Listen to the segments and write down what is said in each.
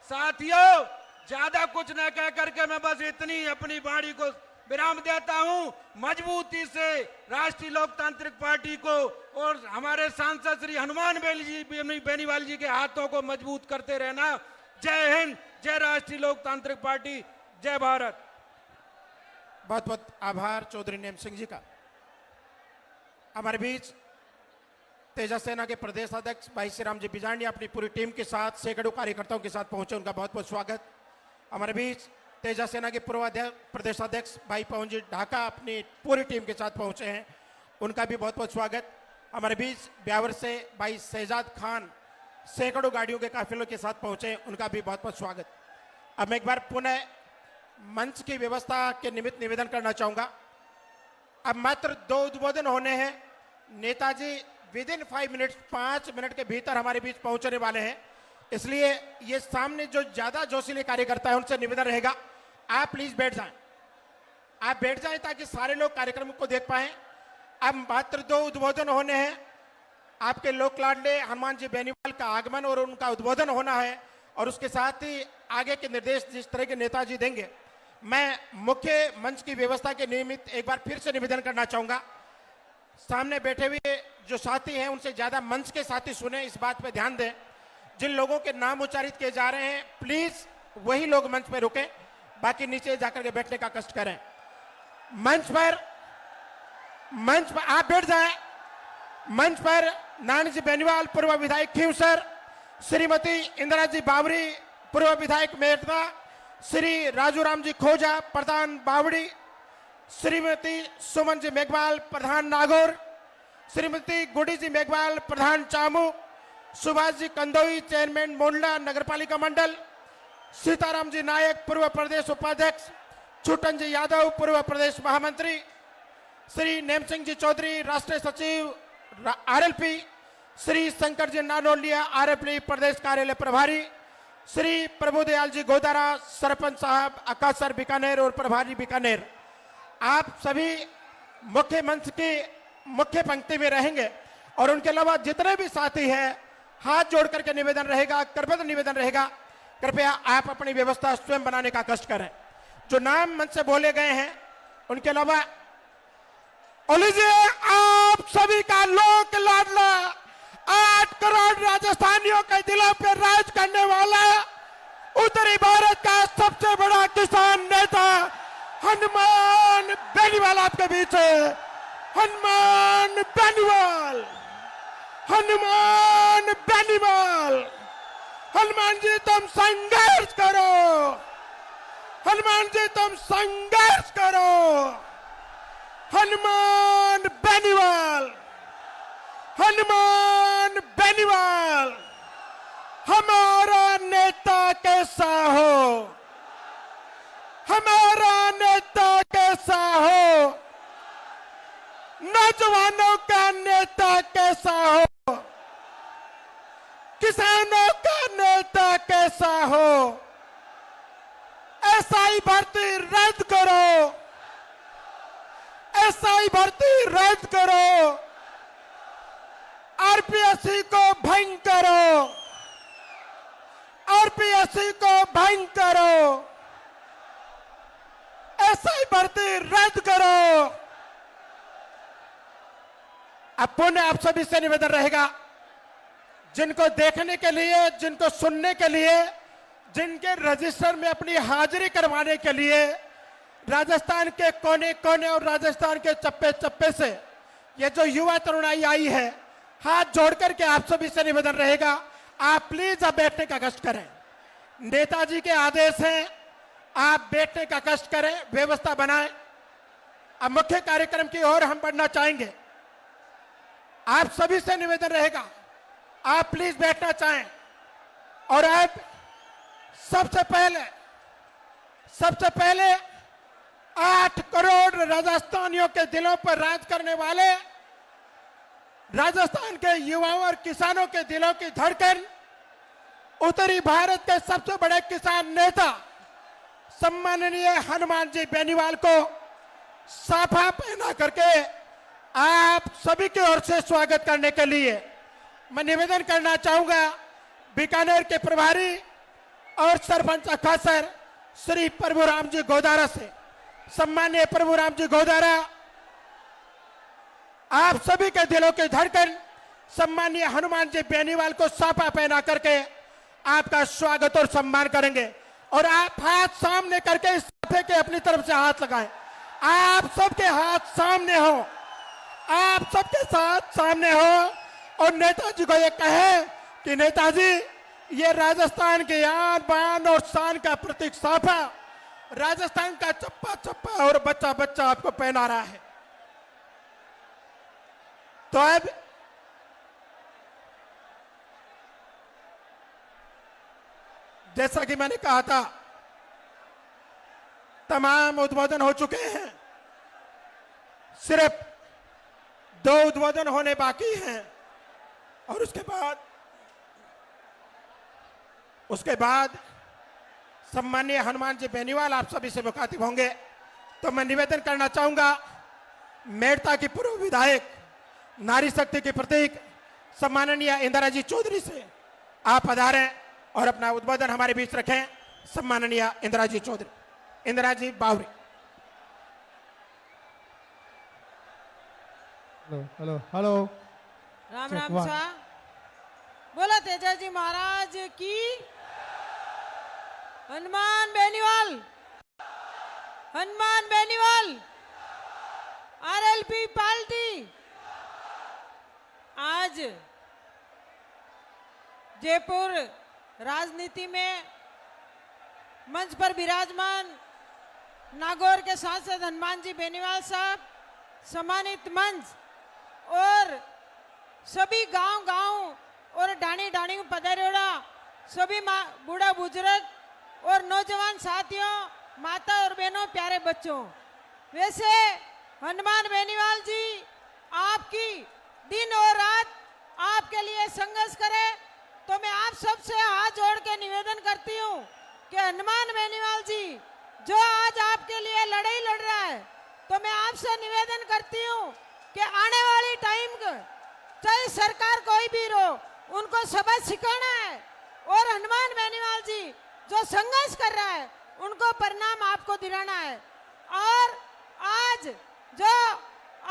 साथियों, ज्यादा कुछ न कह करके मैं बस इतनी अपनी वाणी को विराम देता हूं। मजबूती से राष्ट्रीय लोकतांत्रिक पार्टी को और हमारे सांसद श्री हनुमान बेनीवाल जी के हाथों को मजबूत करते रहना। जय हिंद, जय राष्ट्रीय लोकतांत्रिक पार्टी, जय भारत। बहुत बहुत आभार चौधरी नेम सिंह जी का। हमारे बीच तेजा सेना के प्रदेश अध्यक्ष भाई श्री राम जी बिजांडी अपनी पूरी टीम के साथ सैकड़ों कार्यकर्ताओं के साथ पहुंचे, उनका बहुत बहुत स्वागत। हमारे बीच तेजा सेना के पूर्व प्रदेश अध्यक्ष भाई पवन जी ढाका अपनी पूरी टीम के साथ पहुंचे हैं, उनका भी बहुत बहुत स्वागत। हमारे बीच ब्यावर से भाई शहजाद खान सैकड़ों गाड़ियों के काफिलों के साथ पहुंचे, उनका भी बहुत बहुत स्वागत। अब मैं एक बार पुनः मंच की व्यवस्था के निमित्त निवेदन करना चाहूंगा। अब मात्र 2 उद्बोधन होने हैं। नेताजी विद इन 5 मिनट के भीतर हमारे बीच पहुंचने वाले हैं, इसलिए ये सामने जो ज्यादा जोशीले कार्यकर्ता है उनसे निवेदन रहेगा आप प्लीज बैठ जाएं, आप बैठ जाएं ताकि सारे लोग कार्यक्रम को देख पाएं। अब मात्र 2 उद्बोधन होने हैं। आपके लोक लाडले हनुमान जी बेनीवाल का आगमन और उनका उद्बोधन होना है, और उसके साथ ही आगे के निर्देश जिस तरह के नेताजी देंगे। मैं मुख्य मंच की व्यवस्था के निमित्त एक बार फिर से निवेदन करना चाहूंगा। सामने बैठे हुए जो साथी हैं उनसे ज्यादा मंच के साथी सुने, इस बात पे ध्यान दें। जिन लोगों के नाम उच्चारित किए जा रहे हैं प्लीज वही लोग मंच पर रुकें, बाकी नीचे जाकर के बैठने का कष्ट करें। मंच पर आप बैठ जाएं। मंच पर नानी जी बेनीवाल पूर्व विधायक खींवसर, श्रीमती इंदिरा जी बावरी पूर्व विधायक मेड़ता, श्री राजू राम जी खोजा प्रधान बावड़ी, श्रीमती सुमन जी मेघवाल प्रधान नागौर, श्रीमती गुडी जी मेघवाल प्रधान चामू, सुभाष जी कंदोई चेयरमैन मोंडला नगरपालिका मंडल, सीताराम जी नायक पूर्व प्रदेश उपाध्यक्ष, छुटन जी यादव पूर्व प्रदेश महामंत्री, श्री नेम सिंह जी चौधरी राष्ट्रीय सचिव आरएलपी, श्री शंकर जी नानोलिया आरएलपी प्रदेश कार्यालय प्रभारी, श्री प्रभुदयाल जी गोदारा सरपंच साहब अकासर बीकानेर और प्रभारी बीकानेर। आप सभी मुख्य मंच की मुख्य पंक्ति में रहेंगे, और उनके अलावा जितने भी साथी हैं हाथ जोड़ करके निवेदन रहेगा, करबद्ध निवेदन रहेगा, कृपया आप अपनी व्यवस्था स्वयं बनाने का कष्ट करें। जो नाम मंच से बोले गए हैं उनके अलावा लीजिए आप सभी का लोक लाडला 8 करोड़ राजस्थानियों के दिलों पर राज करने वाला उत्तरी भारत का सबसे बड़ा किसान नेता हनुमान बेनीवाल आपके बीच है। हनुमान बेनीवाल, हनुमान बेनीवाल। हनुमान जी तुम संघर्ष करो, हनुमान जी तुम संघर्ष करो। हनुमान बेनीवाल, हनुमान बेनीवाल। हमारा नेता कैसा हो, हमारा नेता कैसा हो, नौजवानों का नेता कैसा हो, किसानों का नेता कैसा हो। एसआई भर्ती रद्द करो, एसआई भर्ती रद्द करो, आरपीएससी को भंग करो, आरपीएससी को भंग करो, एसआई भर्ती रद्द करो। अब पुनः आप सभी से निवेदन रहेगा, जिनको देखने के लिए, जिनको सुनने के लिए, जिनके रजिस्टर में अपनी हाजिरी करवाने के लिए राजस्थान के कोने कोने और राजस्थान के चप्पे चप्पे से ये जो युवा तरुणाई आई है, हाथ जोड़कर के आप सभी से निवेदन रहेगा आप प्लीज अब बैठने का कष्ट करें। नेताजी के आदेश हैं, आप बैठने का कष्ट करें, व्यवस्था बनाएं। अब मुख्य कार्यक्रम की ओर हम बढ़ना चाहेंगे। आप सभी से निवेदन रहेगा आप प्लीज बैठना चाहें। और अब सबसे पहले 8 करोड़ राजस्थानियों के दिलों पर राज करने वाले, राजस्थान के युवाओं और किसानों के दिलों की धड़कन, उत्तरी भारत के सबसे बड़े किसान नेता सम्माननीय हनुमान जी बेनीवाल को साफा पहना करके आप सभी की ओर से स्वागत करने के लिए मैं निवेदन करना चाहूंगा बीकानेर के प्रभारी और सरपंच अखासर श्री प्रभुराम जी गोदारा से। सम्मानीय प्रभुराम जी गोदारा, आप सभी के दिलों की धड़कन सम्मानीय हनुमान जी बेनीवाल को साफा पहना करके आपका स्वागत और सम्मान करेंगे। और आप हाथ सामने करके इस साफे के अपनी तरफ से हाथ लगाएं। आप सबके हाथ सामने हो, आप सबके साथ सामने हो और नेताजी को ये कहें कि नेताजी, ये राजस्थान के आन बान और शान का प्रतीक साफा, राजस्थान का चप्पा चप्पा और बच्चा बच्चा आपको पहना रहा है। तो अब जैसा कि मैंने कहा था, तमाम उद्बोधन हो चुके हैं, सिर्फ 2 उद्बोधन होने बाकी हैं और उसके बाद सम्मानीय हनुमान जी बेनीवाल आप सभी से मुखातिब होंगे। तो मैं निवेदन करना चाहूंगा, मेड़ता की पूर्व विधायक, नारी शक्ति के प्रतीक सम्माननीय इंदिरा जी चौधरी से आप पधारें और अपना उद्बोधन हमारे बीच रखें। सम्माननीय Indira ji Chaudhary, Indira ji Bawari. Hello hello hello. Ram Ram सा। बोला तेजाजी महाराज की। Hanuman Beniwal, Hanuman Beniwal, RLP party. आज जयपुर राजनीति में मंच पर विराजमान नागौर के सांसद हनुमान जी बेनीवाल साहब, सम्मानित मंच और सभी गांव-गांव और डाणी डाणी में पधारेड़ा सभी बूढ़ा बुजुर्ग और नौजवान साथियों, माता और बहनों, प्यारे बच्चों, वैसे हनुमान बेनीवाल जी आपकी दिन और रात आपके लिए संघर्ष करे, तो मैं आप सबसे हाथ जोड़ के निवेदन करती हूँ कि हनुमान बेनीवाल जी जो आज आपके लिए लड़ाई लड़ रहा है, तो मैं आपसे निवेदन करती हूँ कि आने वाली टाइम चाहे सरकार कोई भी हो, उनको सबक सिखाना है और हनुमान बेनीवाल जी जो संघर्ष कर रहा है उनको परिणाम आपको दिलाना है। और आज जो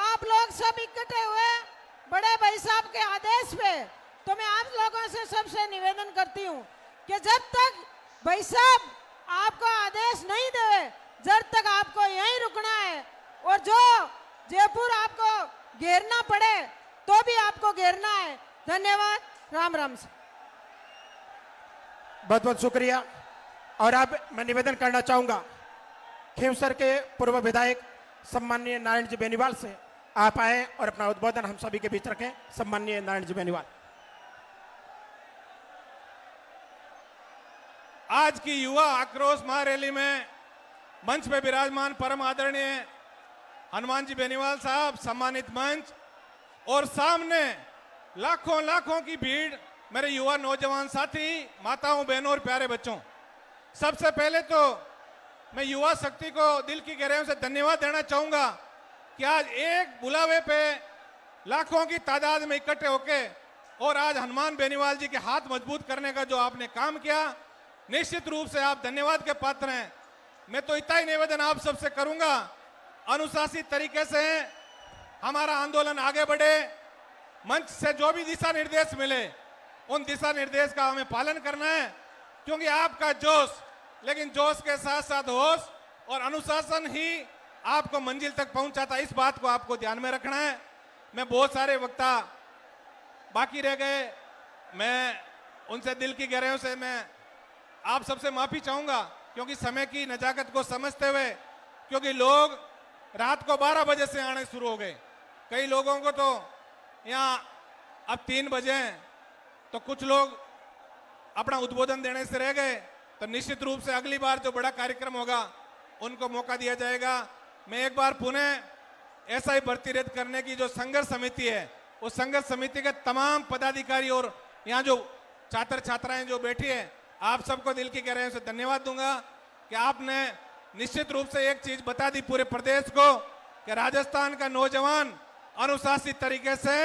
आप लोग सब इकट्ठे हुए बड़े भाई साहब के आदेश पे, तो मैं आप लोगों से सबसे निवेदन करती हूँ कि जब तक भाई साहब आपको आदेश नहीं दे, जब तक आपको यहीं रुकना है और जो जयपुर आपको घेरना पड़े तो भी आपको घेरना है। धन्यवाद। राम राम। बहुत बहुत शुक्रिया। और अब मैं निवेदन करना चाहूंगा खींवसर के पूर्व विधायक सम्माननीय नारायण जी बेनीवाल से आप आए और अपना उद्बोधन हम सभी के बीच रखें। सम्माननीय नारायण जी बेनीवाल। आज की युवा आक्रोश महारैली में मंच पे विराजमान परम आदरणीय हनुमान जी बेनीवाल साहब, सम्मानित मंच, और सामने लाखों लाखों की भीड़, मेरे युवा नौजवान साथी, माताओं, बहनों और प्यारे बच्चों, सबसे पहले तो मैं युवा शक्ति को दिल की गहराइयों से धन्यवाद देना चाहूंगा कि आज एक बुलावे पे लाखों की तादाद में इकट्ठे होके और आज हनुमान बेनीवाल जी के हाथ मजबूत करने का जो आपने काम किया, निश्चित रूप से आप धन्यवाद के पात्र हैं। मैं तो इतना ही निवेदन आप सबसे करूंगा, अनुशासित तरीके से हमारा आंदोलन आगे बढ़े, मंच से जो भी दिशा निर्देश मिले उन दिशा निर्देश का हमें पालन करना है, क्योंकि आपका जोश, लेकिन जोश के साथ साथ होश और अनुशासन ही आपको मंजिल तक पहुंचाता, इस बात को आपको ध्यान में रखना है। मैं बहुत सारे वक्ता बाकी रह गए, मैं उनसे दिल की गहराइयों से मैं आप सबसे माफी चाहूंगा, क्योंकि समय की नजाकत को समझते हुए, क्योंकि लोग रात को 12 बजे से आने शुरू हो गए, कई लोगों को तो यहाँ अब 3 बजे हैं, तो कुछ लोग अपना उद्बोधन देने से रह गए। तो निश्चित रूप से अगली बार जो बड़ा कार्यक्रम होगा उनको मौका दिया जाएगा। मैं एक बार पुनः ऐसा ही भर्ती रद्द करने की जो संघर्ष समिति है, उस संघर्ष समिति के तमाम पदाधिकारी और यहाँ जो छात्र छात्राएं जो बैठी है, आप सबको दिल की गहराइयों से धन्यवाद दूंगा कि आपने निश्चित रूप से एक चीज बता दी पूरे प्रदेश को कि राजस्थान का नौजवान अनुशासित तरीके से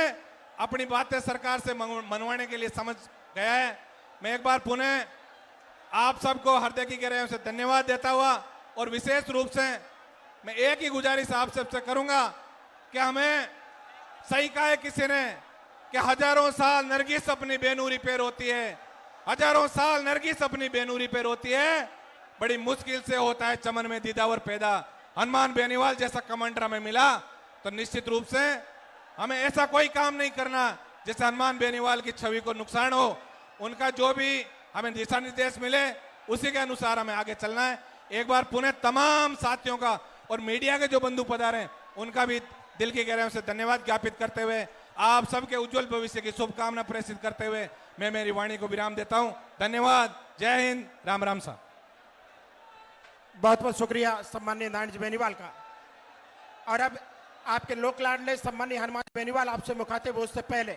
अपनी बातें सरकार से मनवाने के लिए समझ गया है। मैं एक बार पुनः आप सबको हृदय की गहराइयों से धन्यवाद देता हुआ और विशेष रूप से मैं एक ही गुजारिश आप सबसे करूंगा कि हमें सही कहा है किसी ने कि हजारों साल नरगिस अपनी बेनूरी पे रोती है, हजारों साल नरगिस अपनी बेनूरी पे रोती है, बड़ी मुश्किल से होता है चमन में दीदावर पैदा। हनुमान बेनीवाल जैसा कमांडर हमें मिला तो निश्चित रूप से हमें ऐसा कोई काम नहीं करना जैसे हनुमान बेनीवाल की छवि को नुकसान हो। उनका जो भी हमें दिशा निर्देश मिले उसी के अनुसार हमें आगे चलना है। एक बार पुनः तमाम साथियों का और मीडिया के जो बंधु पधारे उनका भी दिल की गहराइयों से धन्यवाद ज्ञापित करते हुए आप सबके उज्जवल भविष्य की शुभकामना प्रेषित करते हुए मैं मेरी वाणी को विराम देता हूं। धन्यवाद। जय हिंद। राम राम साहब। बहुत बहुत शुक्रिया सम्माननीय नारायण जी बेनीवाल का। और अब आपके लोक लाडले सम्माननीय हनुमान जी बेनीवाल आपसे मुखातिब हो उससे पहले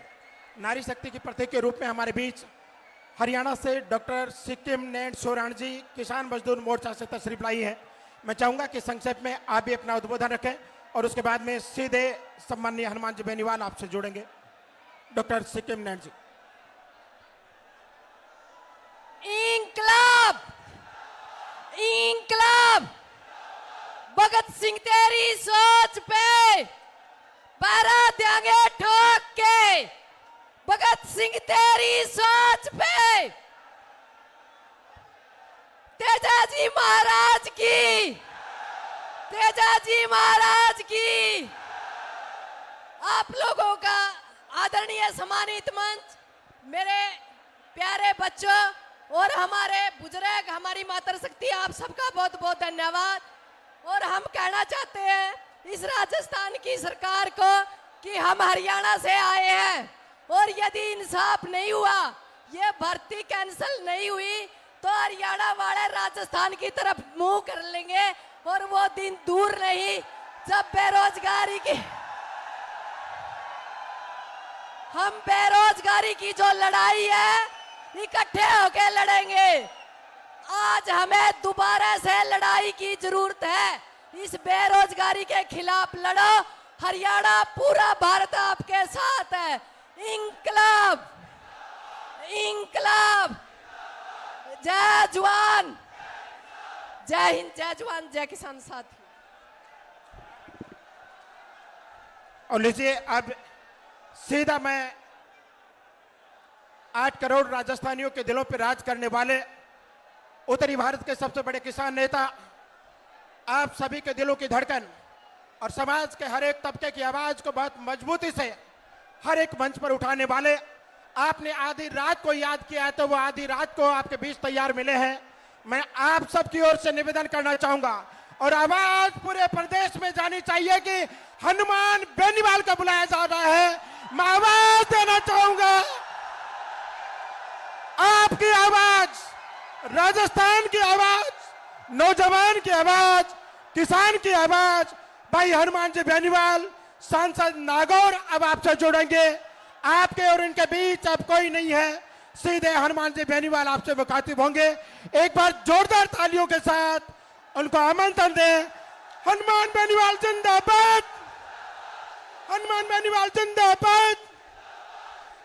नारी शक्ति की प्रतीक के रूप में हमारे बीच हरियाणा से डॉक्टर सिक्किम नैन सोराण जी किसान मजदूर मोर्चा से तशरीफ लाई है। मैं चाहूंगा कि संक्षेप में आप भी अपना उद्बोधन रखें और उसके बाद में सीधे सम्माननीय हनुमान जी बेनीवाल आपसे जोड़ेंगे। डॉक्टर सिक्किम नैन जी। इंकलाब इंकलाब भगत सिंह तेरी सोच पे पैरा देंगे ठोक के, भगत सिंह तेरी सोच पे तेजाजी महाराज की, तेजाजी महाराज की। आप लोगों का आदरणीय सम्मानित मंच, मेरे प्यारे बच्चों और हमारे बुजुर्ग, हमारी मातृशक्ति, आप सबका बहुत बहुत धन्यवाद। और हम कहना चाहते हैं इस राजस्थान की सरकार को कि हम हरियाणा से आए हैं और यदि इंसाफ नहीं हुआ, ये भर्ती कैंसिल नहीं हुई तो हरियाणा वाले राजस्थान की तरफ मुंह कर लेंगे और वो दिन दूर नहीं जब बेरोजगारी की, हम बेरोजगारी की जो लड़ाई है इकट्ठे होकर लड़ेंगे। आज हमें दोबारा से लड़ाई की जरूरत है। इस बेरोजगारी के खिलाफ लड़ो। हरियाणा, पूरा भारत आपके साथ है। इंकलाब इंकलाब। जय जवान, जय हिंद, जय जवान, जय किसान साथी। और लीजिए अब सीधा मैं 8 करोड़ राजस्थानियों के दिलों पर राज करने वाले उत्तरी भारत के सबसे बड़े किसान नेता, आप सभी के दिलों की धड़कन और समाज के हर एक तबके की आवाज को बहुत मजबूती से हर एक मंच पर उठाने वाले, आपने आधी रात को याद किया है तो वो आधी रात को आपके बीच तैयार मिले हैं। मैं आप सबकी ओर से निवेदन करना चाहूंगा और आवाज पूरे प्रदेश में जानी चाहिए कि हनुमान बेनीवाल को बुलाया जा रहा है। मैं आवाज देना चाहूंगा, आपकी आवाज, राजस्थान की आवाज, नौजवान की आवाज, किसान की आवाज, भाई हनुमान जी बेनीवाल, सांसद नागौर अब आपसे जुड़ेंगे। आपके और इनके बीच अब कोई नहीं है, सीधे हनुमान जी बेनीवाल आपसे मुखातिब होंगे। एक बार जोरदार तालियों के साथ उनको आमंत्रण दें। हनुमान बेनीवाल जिंदाबाद, हनुमान बेनीवाल जिंदाबाद।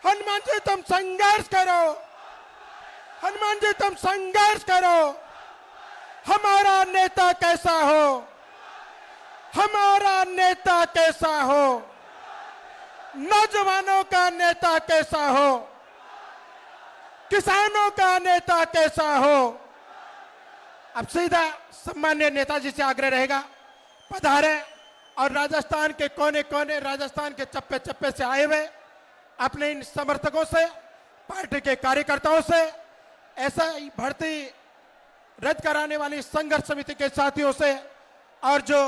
हनुमान जी तुम संघर्ष करो, हनुमान जी तुम संघर्ष करो। हमारा नेता कैसा हो, हमारा नेता कैसा हो, नौजवानों का नेता कैसा हो, किसानों का नेता कैसा हो। अब सीधा सम्मान्य नेताजी से आग्रह रहेगा, पधारे और राजस्थान के कोने कोने, राजस्थान के चप्पे चप्पे से आए हुए अपने इन समर्थकों से, पार्टी के कार्यकर्ताओं से, ऐसा ही भर्ती रद्द कराने वाली संघर्ष समिति के साथियों से और जो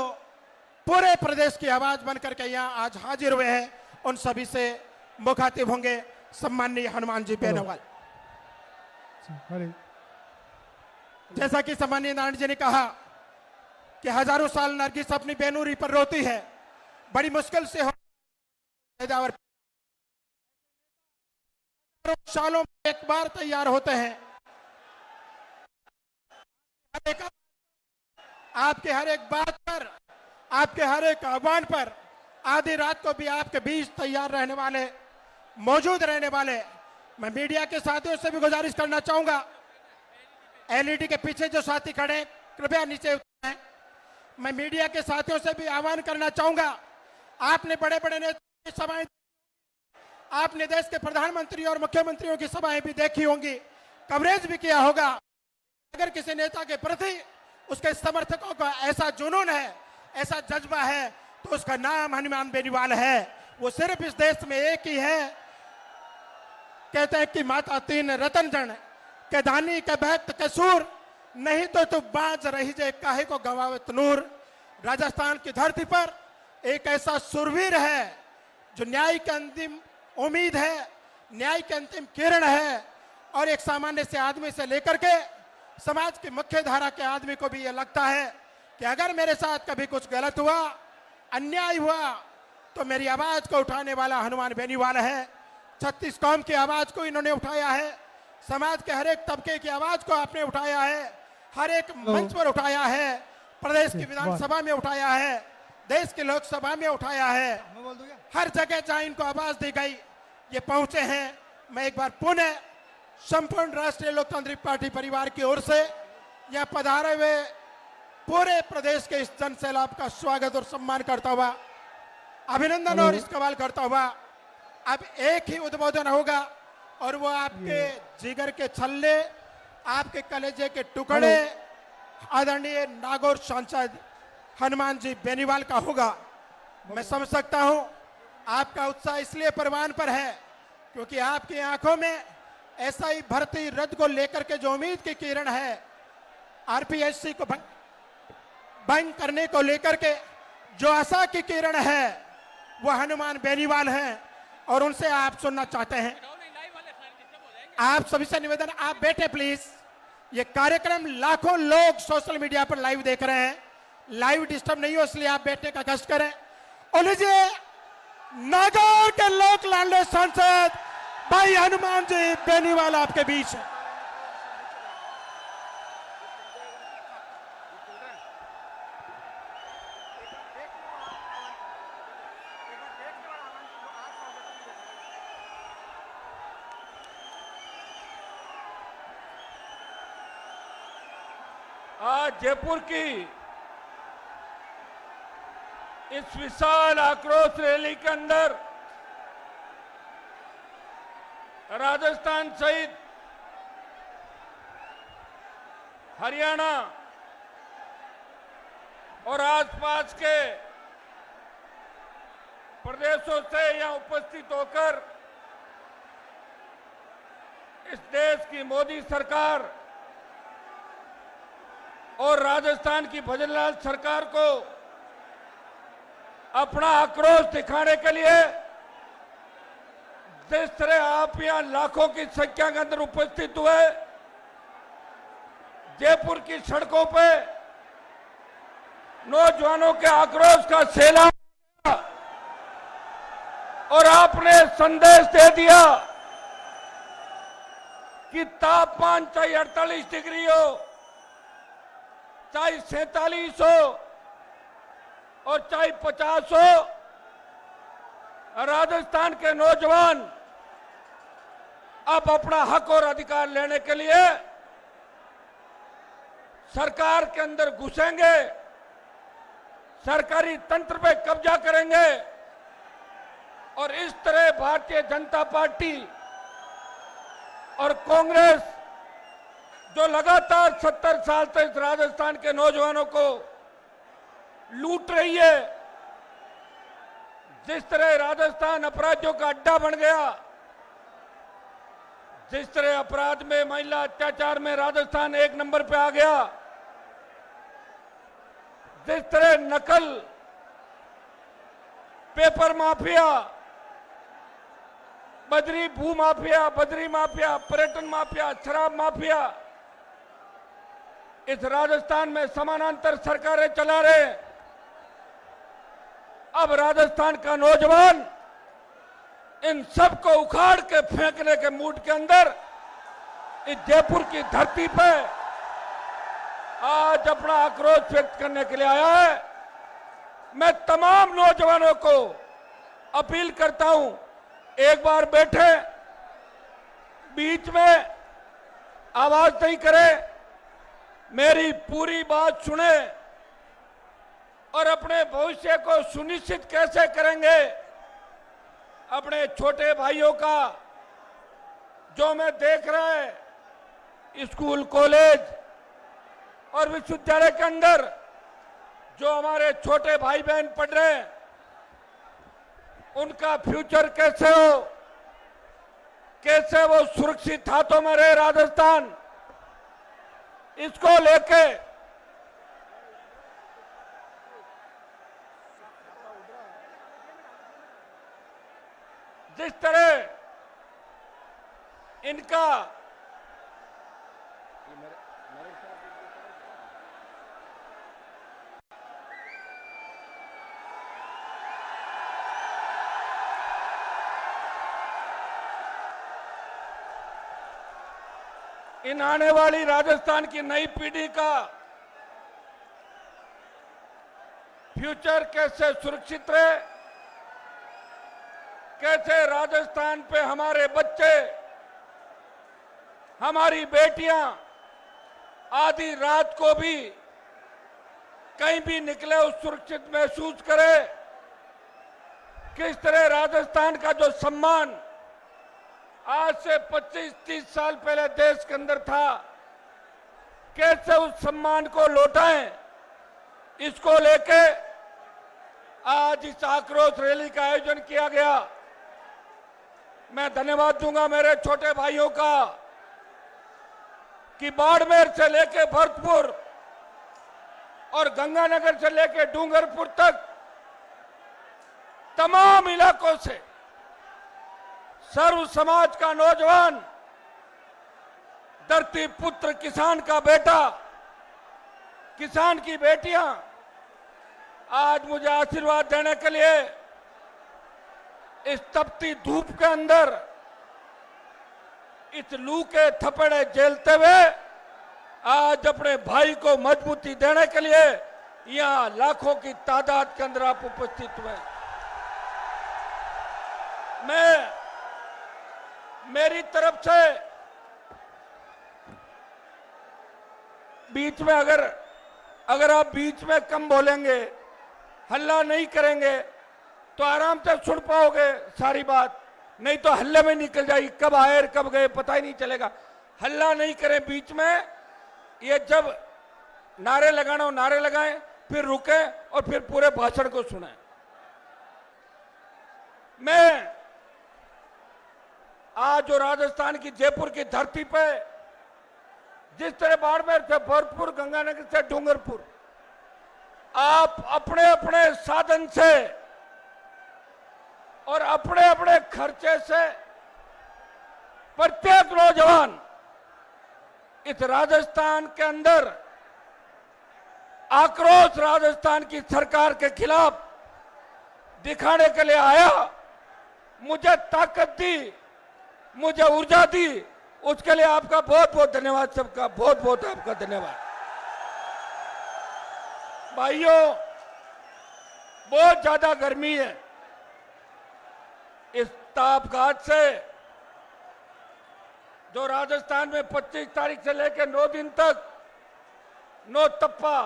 पूरे प्रदेश की आवाज बनकर के यहाँ आज हाजिर हुए हैं, उन सभी से मुखातिब होंगे सम्माननीय हनुमान जी बेनीवाल। जैसा कि सम्माननीय नारायण जी ने कहा कि हजारों साल नरगिस अपनी बेनूरी पर रोती है, बड़ी मुश्किल से हो सालों में एक बार तैयार होते हैं। आपके हर एक बात पर, आपके हर एक आह्वान पर आधी रात को भी आपके बीच तैयार रहने वाले, मौजूद रहने वाले, मैं मीडिया के साथियों से भी गुजारिश करना चाहूंगा, एलईडी के पीछे जो साथी खड़े हैं, कृपया नीचे उतरें। मैं मीडिया के साथियों से भी आह्वान करना चाहूंगा, आपने बड़े बड़े नेताओं की सभाएं, आपने देश के प्रधानमंत्री और मुख्यमंत्रियों की सभाएं भी देखी होंगी, कवरेज भी किया होगा। अगर किसी नेता के प्रति उसके समर्थकों का ऐसा जुनून है, ऐसा जज्बा है, तो उसका नाम हनुमान बेनीवाल है। वो सिर्फ इस देश में एक ही है। कहते हैं कि माता तीन रतन जन के दानी के भक्त के सूर, नहीं तो तू बाज रही जे काहे को गवावत नूर। राजस्थान की धरती पर एक ऐसा सुरवीर है जो न्याय की अंतिम उम्मीद है, न्याय की अंतिम किरण है, और एक सामान्य से आदमी से लेकर के समाज की मुख्य धारा के आदमी को भी ये लगता है कि अगर मेरे साथ कभी कुछ गलत हुआ, अन्याय हुआ, तो मेरी आवाज को उठाने वाला हनुमान बेनीवाल है। 36 कौम की आवाज को इन्होंने उठाया है, समाज के हर एक तबके की आवाज को आपने उठाया है, हर एक मंच पर उठाया है, प्रदेश की विधानसभा में उठाया है, देश की लोकसभा में उठाया है, हर जगह जहां इनको आवाज दी गई ये पहुंचे हैं। मैं एक बार पुनः संपूर्ण राष्ट्रीय लोकतांत्रिक पार्टी परिवार की ओर से यह पधारे हुए पूरे प्रदेश के इस जन सैलाब का स्वागत और सम्मान करता हुआ, अभिनंदन और इस्तकबाल करता हुआ, अब एक ही उद्बोधन होगा और वो आपके जिगर के छल्ले, आपके कलेजे के टुकड़े आदरणीय नागौर सांसद हनुमान जी बेनीवाल का होगा। मैं समझ सकता हूं आपका उत्साह इसलिए परवान पर है क्योंकि आपकी आंखों में ऐसा ही भर्ती रद्द को लेकर के जो उम्मीद की किरण है, आरपीएससी को भंग करने को लेकर के जो आशा की किरण है, वो हनुमान बेनीवाल हैं और उनसे आप सुनना चाहते हैं। आप सभी से निवेदन, आप बैठे प्लीज। ये कार्यक्रम लाखों लोग सोशल मीडिया पर लाइव देख रहे हैं, लाइव डिस्टर्ब नहीं हो इसलिए आप बैठने का कष्ट करें। और लीजिए नागौर के लोक लाडले सांसद भाई हनुमान जी बेनीवाल आपके बीच है। आज जयपुर की इस विशाल आक्रोश रैली के अंदर राजस्थान सहित हरियाणा और आसपास के प्रदेशों से यहां उपस्थित होकर इस देश की मोदी सरकार और राजस्थान की भजनलाल सरकार को अपना आक्रोश दिखाने के लिए जिस तरह आप यहां लाखों की संख्या के अंदर उपस्थित हुए, जयपुर की सड़कों पे नौजवानों के आक्रोश का सैलाब और आपने संदेश दे दिया कि तापमान चाहे 48 डिग्री हो, चाहे 47 हो और चाहे 50 हो, राजस्थान के नौजवान अब अपना हक और अधिकार लेने के लिए सरकार के अंदर घुसेंगे, सरकारी तंत्र पे कब्जा करेंगे और इस तरह भारतीय जनता पार्टी और कांग्रेस जो लगातार 70 साल तक राजस्थान के नौजवानों को लूट रही है, जिस तरह राजस्थान अपराधियों का अड्डा बन गया, जिस तरह अपराध में, महिला अत्याचार में राजस्थान 1 नंबर पे आ गया, जिस तरह नकल, पेपर माफिया, बदरी भू माफिया, बदरी माफिया, पर्यटन माफिया, शराब माफिया इस राजस्थान में समानांतर सरकारें चला रहे। अब राजस्थान का नौजवान इन सब को उखाड़ के फेंकने के मूड के अंदर इस जयपुर की धरती पे आज अपना आक्रोश व्यक्त करने के लिए आया है। मैं तमाम नौजवानों को अपील करता हूं, एक बार बैठे, बीच में आवाज नहीं करें, मेरी पूरी बात सुने और अपने भविष्य को सुनिश्चित कैसे करेंगे। अपने छोटे भाइयों का जो मैं देख रहा है स्कूल, कॉलेज और विश्वविद्यालय के अंदर जो हमारे छोटे भाई बहन पढ़ रहे हैं, उनका फ्यूचर कैसे हो, कैसे वो सुरक्षित हाथों में रहे राजस्थान, इसको लेके जिस तरह इनका इन आने वाली राजस्थान की नई पीढ़ी का फ्यूचर कैसे सुरक्षित रहे, कैसे राजस्थान पे हमारे बच्चे, हमारी बेटियां आधी रात को भी कहीं भी निकले उस सुरक्षित महसूस करें। किस तरह राजस्थान का जो सम्मान आज से 25-30 साल पहले देश के अंदर था, कैसे उस सम्मान को लौटाएं, इसको लेके आज इस आक्रोश रैली का आयोजन किया गया। मैं धन्यवाद दूंगा मेरे छोटे भाइयों का कि बाड़मेर से लेके भरतपुर और गंगानगर से लेके डूंगरपुर तक तमाम इलाकों से सर्व समाज का नौजवान, धरती पुत्र, किसान का बेटा, किसान की बेटियां आज मुझे आशीर्वाद देने के लिए इस तपती धूप के अंदर इस लू के थपड़े झेलते हुए आज अपने भाई को मजबूती देने के लिए यहां लाखों की तादाद के अंदर आप उपस्थित हुए। मेरी तरफ से बीच में अगर आप बीच में कम बोलेंगे, हल्ला नहीं करेंगे तो आराम से सुन पाओगे सारी बात, नहीं तो हल्ले में निकल जाएगी, कब आए कब गए पता ही नहीं चलेगा। हल्ला नहीं करें बीच में, ये जब नारे लगाना हो नारे लगाएं, फिर रुके और फिर पूरे भाषण को सुने। मैं आज जो राजस्थान की जयपुर की धरती पे जिस तरह बाड़मेर से भरतपुर, गंगानगर से डूंगरपुर आप अपने अपने साधन से और अपने अपने खर्चे से प्रत्येक नौजवान इस राजस्थान के अंदर आक्रोश राजस्थान की सरकार के खिलाफ दिखाने के लिए आया, मुझे ताकत दी, मुझे ऊर्जा दी, उसके लिए आपका बहुत बहुत धन्यवाद। सबका बहुत बहुत आपका धन्यवाद। भाइयों, बहुत ज्यादा गर्मी है। इस तापघात से जो राजस्थान में 25 तारीख से लेकर 9 दिन तक नो तप्पा,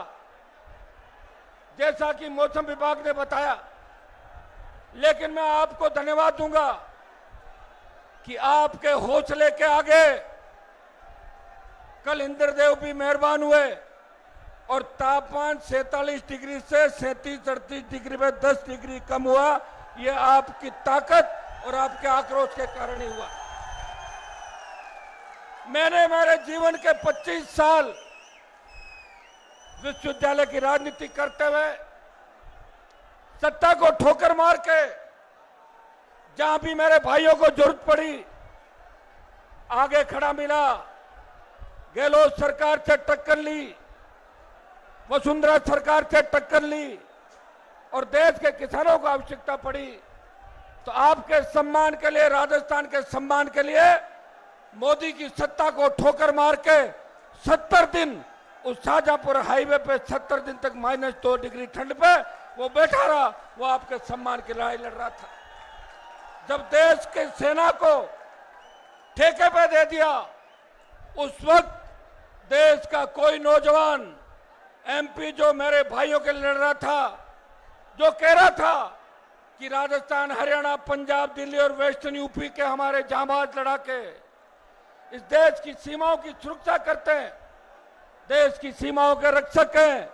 जैसा कि मौसम विभाग ने बताया, लेकिन मैं आपको धन्यवाद दूंगा कि आपके हौसले के आगे कल इंद्रदेव भी मेहरबान हुए और तापमान 47 डिग्री से 37-38 डिग्री में 10 डिग्री कम हुआ। ये आपकी ताकत और आपके आक्रोश के कारण ही हुआ। मैंने मेरे जीवन के 25 साल विश्वविद्यालय की राजनीति करते हुए सत्ता को ठोकर मार के जहां भी मेरे भाइयों को जरूरत पड़ी आगे खड़ा मिला। गहलोत सरकार से टक्कर ली, वसुंधरा सरकार से टक्कर ली और देश के किसानों को आवश्यकता पड़ी तो आपके सम्मान के लिए, राजस्थान के सम्मान के लिए मोदी की सत्ता को ठोकर मार के 70 दिन उस शाहजहांपुर हाईवे पे 70 दिन तक -2 डिग्री ठंड पे वो बैठा रहा। वो आपके सम्मान की लड़ाई लड़ रहा था। जब देश के सेना को ठेके पे दे दिया, उस वक्त देश का कोई नौजवान एमपी जो मेरे भाइयों के लिए लड़ रहा था, जो कह रहा था कि राजस्थान, हरियाणा, पंजाब, दिल्ली और वेस्टर्न यूपी के हमारे जांबाज लड़ाके इस देश की सीमाओं की सुरक्षा करते हैं, देश की सीमाओं के रक्षक हैं,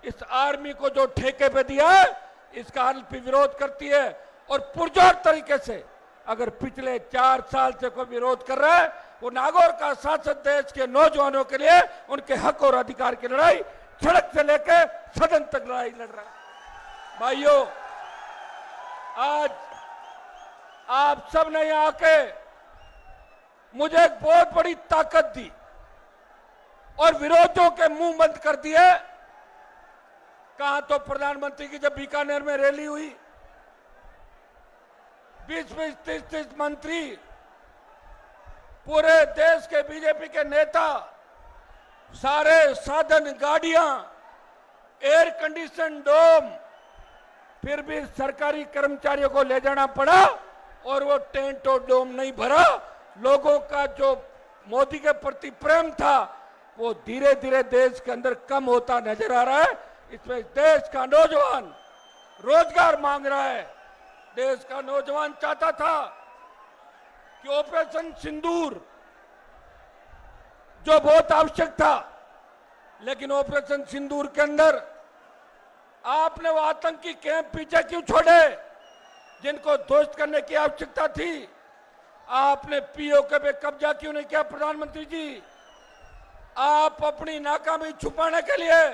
इस आर्मी को जो ठेके पे दिया है इसका आरएलपी विरोध करती है। और पुरजोर तरीके से अगर पिछले 4 साल से कोई विरोध कर रहा है, वो नागौर का सांसद देश के नौजवानों के लिए उनके हक और अधिकार की लड़ाई सड़क से लेकर सदन तक लड़ाई लड़ रहा है। भाइयों, आज आप सब ने यहां आके मुझे एक बहुत बड़ी ताकत दी और विरोधियों के मुंह बंद कर दिए। कहा तो प्रधानमंत्री की जब बीकानेर में रैली हुई, 20-20, 30-30 मंत्री, पूरे देश के बीजेपी के नेता, सारे साधन, गाड़ियां, एयर कंडीशन डोम, फिर भी सरकारी कर्मचारियों को ले जाना पड़ा और वो टेंट और डोम नहीं भरा। लोगों का जो मोदी के प्रति प्रेम था वो धीरे धीरे देश के अंदर कम होता नजर आ रहा है। इसमें देश का नौजवान रोजगार मांग रहा है। देश का नौजवान चाहता था कि ऑपरेशन सिंदूर जो बहुत आवश्यक था, लेकिन ऑपरेशन सिंदूर के अंदर आपने वो आतंकी कैंप पीछे क्यों छोड़े जिनको ध्वस्त करने की आवश्यकता थी? आपने पीओके पे कब्जा क्यों नहीं किया? प्रधानमंत्री जी, आप अपनी नाकामी छुपाने के लिए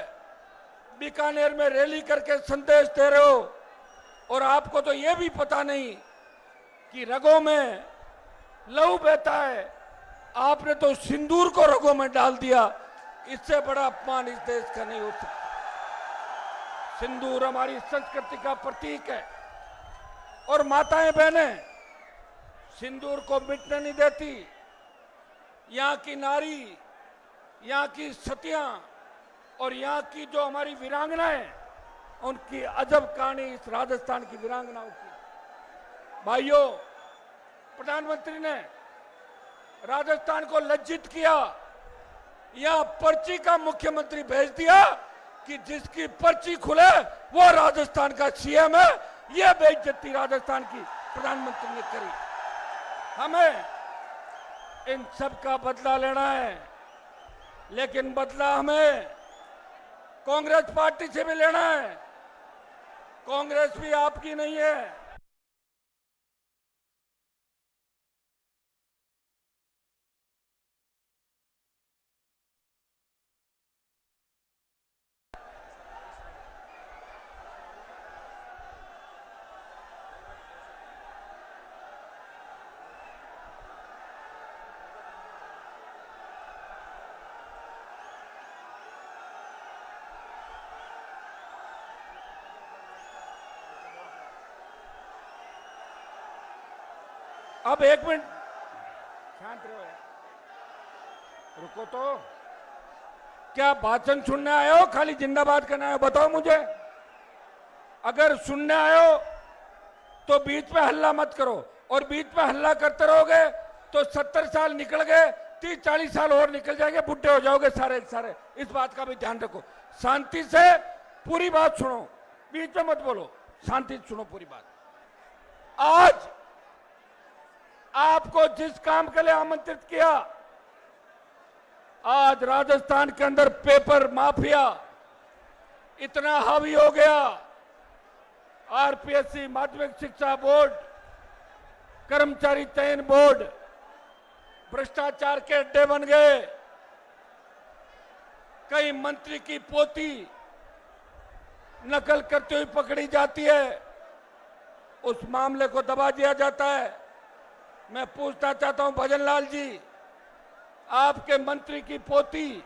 बीकानेर में रैली करके संदेश दे रहे हो और आपको तो यह भी पता नहीं कि रगों में लहू बहता है। आपने तो सिंदूर को रगों में डाल दिया। इससे बड़ा अपमान इस देश का नहीं हो सकता। सिंदूर हमारी संस्कृति का प्रतीक है और माताएं बहनें सिंदूर को मिटने नहीं देती। यहाँ की नारी, यहाँ की सतियां और यहाँ की जो हमारी वीरांगनाएं, उनकी अजब कहानी इस राजस्थान की वीरांगनाओं की। भाइयों, प्रधानमंत्री ने राजस्थान को लज्जित किया, यहां पर्ची का मुख्यमंत्री भेज दिया कि जिसकी पर्ची खुले वो राजस्थान का सीएम है। यह बेइज्जती राजस्थान की प्रधानमंत्री ने करी। हमें इन सब का बदला लेना है, लेकिन बदला हमें कांग्रेस पार्टी से भी लेना है। कांग्रेस भी आपकी नहीं है। अब 1 मिनट शांत रहो, रुको तो। क्या भाषण सुनने आए हो, खाली जिंदाबाद करने आए हो? बताओ मुझे। अगर सुनने आए हो तो बीच में हल्ला मत करो, और बीच में हल्ला करते रहोगे तो 70 साल निकल गए, 30-40 साल और निकल जाएंगे, बुढ़े हो जाओगे सारे सारे। इस बात का भी ध्यान रखो। शांति से पूरी बात सुनो, बीच में मत बोलो, शांति से सुनो पूरी बात। आज आपको जिस काम के लिए आमंत्रित किया, आज राजस्थान के अंदर पेपर माफिया इतना हावी हो गया। आरपीएससी, माध्यमिक शिक्षा बोर्ड, कर्मचारी चयन बोर्ड भ्रष्टाचार के अड्डे बन गए। कई मंत्री की पोती नकल करते हुए पकड़ी जाती है, उस मामले को दबा दिया जाता है। मैं पूछना चाहता हूं भजन लाल जी, आपके मंत्री की पोती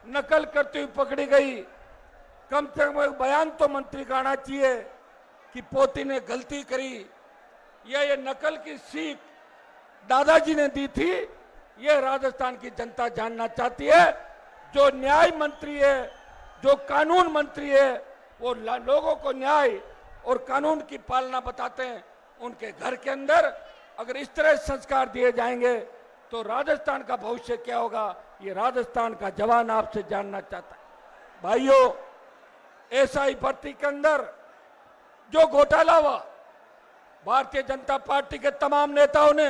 नकल करते हुए पकड़ी गई, कम से कम एक बयान तो मंत्री का आना चाहिए कि पोती ने गलती करी या ये नकल की सीख दादाजी ने दी थी। ये राजस्थान की जनता जानना चाहती है। जो न्याय मंत्री है, जो कानून मंत्री है, वो लोगों को न्याय और कानून की पालना बताते हैं। उनके घर के अंदर अगर इस तरह संस्कार दिए जाएंगे तो राजस्थान का भविष्य क्या होगा, ये राजस्थान का जवान आपसे जानना चाहता है। भाइयों, एसआई भर्ती के अंदर जो घोटाला हुआ, भारतीय जनता पार्टी के तमाम नेताओं ने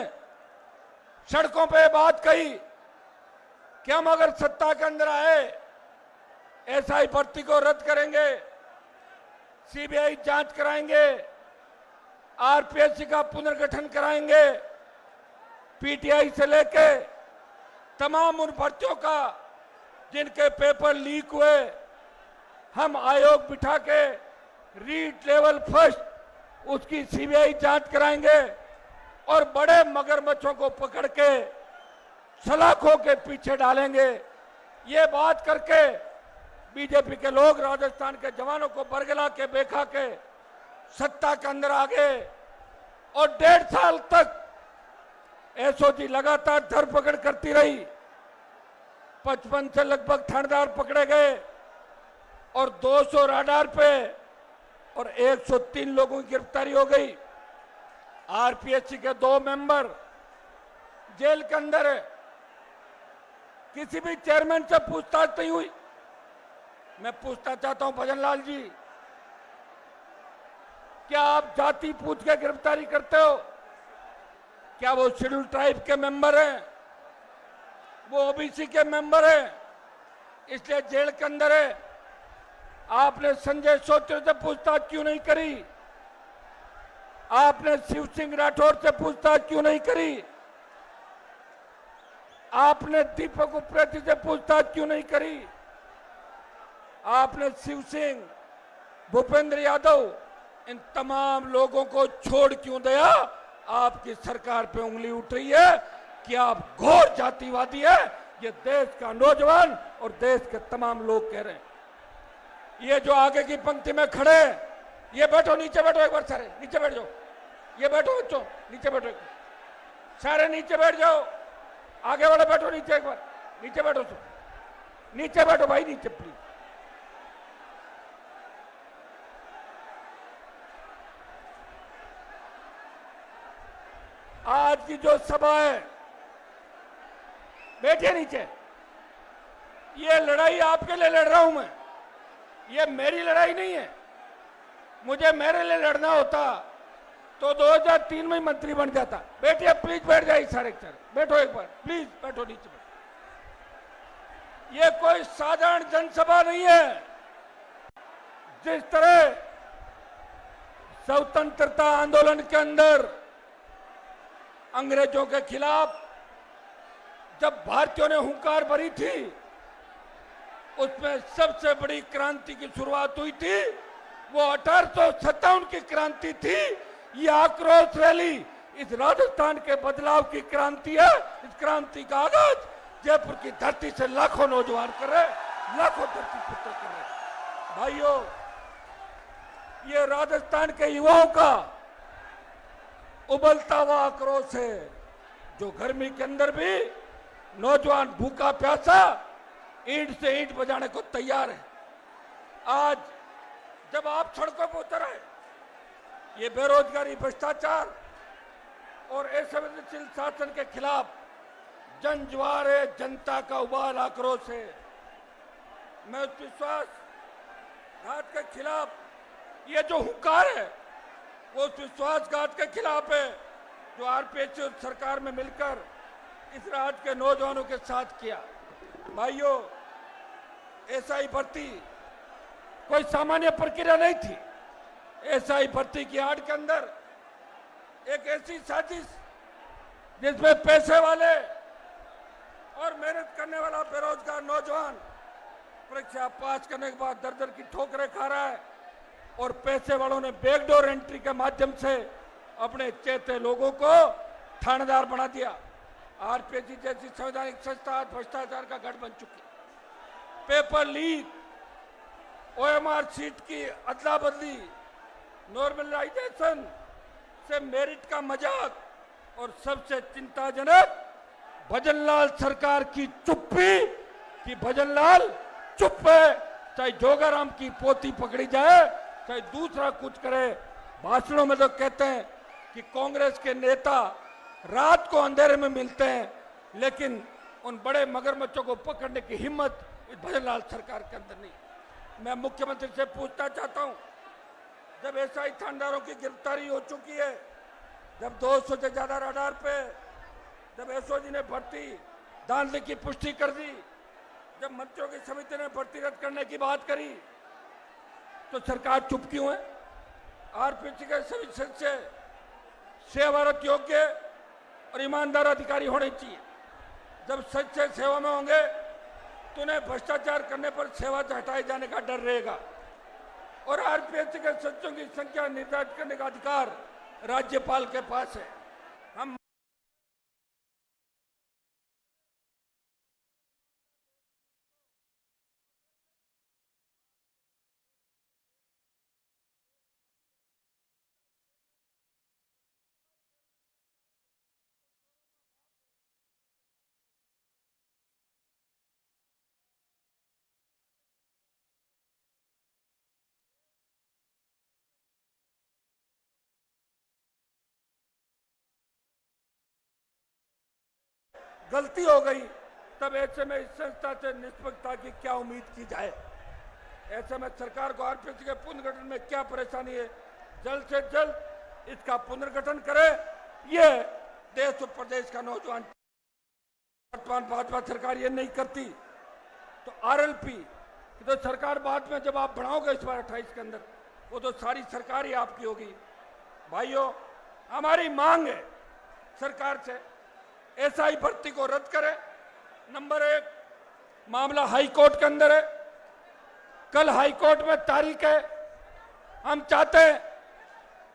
सड़कों पे बात कही कि हम अगर सत्ता के अंदर आए एसआई भर्ती को रद्द करेंगे, सीबीआई जांच कराएंगे, आरपीएससी का पुनर्गठन कराएंगे, पीटीआई से लेके तमाम उन भर्तियों का जिनके पेपर लीक हुए, हम आयोग बिठा के रीट लेवल फर्स्ट उसकी सीबीआई जांच कराएंगे और बड़े मगरमच्छों को पकड़ के सलाखों के पीछे डालेंगे। ये बात करके बीजेपी के लोग राजस्थान के जवानों को बरगला के बेखा के सत्ता के अंदर आ गए और 1.5 साल तक एसओजी लगातार धरपकड़ करती रही। 55 से लगभग थानेदार पकड़े गए और 200 राडार पे और 103 लोगों की गिरफ्तारी हो गई। आरपीएससी के 2 मेंबर जेल के अंदर है। किसी भी चेयरमैन से पूछताछ नहीं हुई। मैं पूछना चाहता हूं भजनलाल जी, क्या आप जाति पूछ के गिरफ्तारी करते हो? क्या वो शेड्यूल ट्राइब के मेंबर हैं? वो ओबीसी के मेंबर हैं, इसलिए जेल के अंदर है। आपने संजय सोत्रे से पूछताछ क्यों नहीं करी? आपने शिव सिंह राठौर से पूछताछ क्यों नहीं करी? आपने दीपक उप्रेती से पूछताछ क्यों नहीं करी? आपने शिव सिंह, भूपेंद्र यादव, इन तमाम लोगों को छोड़ क्यों दिया? आपकी सरकार पे उंगली उठ रही है कि आप घोर जातिवादी है। ये देश का नौजवान और देश के तमाम लोग कह रहे हैं। ये जो आगे की पंक्ति में खड़े, ये बैठो, नीचे बैठो, एक बार सारे नीचे बैठ जाओ। ये बैठो बच्चों, नीचे बैठो, सारे नीचे बैठ जाओ। आगे वाले बैठो नीचे, एक बार नीचे बैठो, सब नीचे बैठो भाई, नीचे प्लीज। आज की जो सभा है, बैठिए नीचे। ये लड़ाई आपके लिए लड़ रहा हूं मैं, ये मेरी लड़ाई नहीं है। मुझे मेरे लिए लड़ना होता तो 2003 में मंत्री बन जाता। बैठिए प्लीज, बैठ जाइए सारे सारे, बैठो एक बार प्लीज, बैठो नीचे बैठो। ये कोई साधारण जनसभा नहीं है। जिस तरह स्वतंत्रता आंदोलन के अंदर अंग्रेजों के खिलाफ जब भारतीयों ने हुंकार भरी थी, उसमें सबसे बड़ी क्रांति की शुरुआत हुई थी। वो 1857 की क्रांति थी। ये आक्रोश रैली इस राजस्थान के बदलाव की क्रांति है। इस क्रांति का आगाज जयपुर की धरती से लाखों नौजवान कर रहे, लाखों धरती पुत्र कर रहे। भाइयों, ये राजस्थान के युवाओं का उबलता हुआ आक्रोश है, जो गर्मी के अंदर भी नौजवान भूखा प्यासा ईंट से ईंट बजाने को तैयार है। आज जब आप सड़कों पर उतर आए, ये बेरोजगारी, भ्रष्टाचार और असंवेदनशील शासन के खिलाफ जन ज्वार है, जनता का उबाल आक्रोश है। मैं उस विश्वासघात के खिलाफ, ये जो हुंकार है वो उस विश्वासघात के खिलाफ है जो आरपीएससी और सरकार में मिलकर इस राज्य के नौजवानों के साथ किया। भाइयों, एसआई भर्ती कोई सामान्य प्रक्रिया नहीं थी। एसआई भर्ती की आड़ के अंदर एक ऐसी साजिश जिसमें पैसे वाले और मेहनत करने वाला बेरोजगार नौजवान परीक्षा पास करने के बाद दर दर की ठोकरें खा रहा है और पैसे वालों ने बैकडोर एंट्री के माध्यम से अपने चेते लोगों को थानेदार बना दिया। आरपीएससी जैसी संवैधानिक संस्था आज भ्रष्टाचार का गढ़ बन चुकी है। पेपर लीक, ओएमआर सीट की अदला बदली, नॉर्मलाइजेशन से मेरिट का मजाक और सबसे चिंताजनक भजनलाल सरकार की चुप्पी कि भजनलाल चुप है। चाहे जोगाराम की पोती पकड़ी जाए, चाहे दूसरा कुछ करे। भाषणों में तो कहते हैं कि कांग्रेस के नेता रात को अंधेरे में मिलते हैं, लेकिन उन बड़े मगरमच्छों को पकड़ने की हिम्मत इस भजनलाल सरकार के अंदर नहीं। मैं मुख्यमंत्री से पूछना चाहता हूं, जब एसआई थानेदारों की गिरफ्तारी हो चुकी है, जब 200 से ज्यादा रडार पे, जब एसओजी ने भर्ती डालने की पुष्टि कर दी, जब मंत्रियों की समिति ने भर्ती रद्द करने की बात करी, तो सरकार चुप क्यों है? आरपीसी के सभी सदस्य सेवारत योग्य और ईमानदार अधिकारी होने चाहिए। जब सच्चे सेवा में होंगे तो उन्हें भ्रष्टाचार करने पर सेवा से हटाए जाने का डर रहेगा। और आरपीएससी के सदस्यों की संख्या निर्धारित करने का अधिकार राज्यपाल के पास है। हम गलती हो गई, तब ऐसे में इस संस्था से निष्पक्षता की क्या उम्मीद की जाए? ऐसे में सरकार को आरपीएससी के पुनर्गठन में क्या परेशानी है? जल्द से जल्द इसका पुनर्गठन करे। ये देश और प्रदेश का नौजवान, वर्तमान भाजपा सरकार ये नहीं करती तो आरएलपी तो सरकार बाद में जब आप बढ़ाओगे इस बार 28 के अंदर, वो तो सारी सरकार ही आपकी होगी। भाइयों, हमारी मांग है सरकार से, एसआई भर्ती को रद्द करें। नंबर 1, मामला हाई कोर्ट के अंदर है, कल हाई कोर्ट में तारीख है। हम चाहते हैं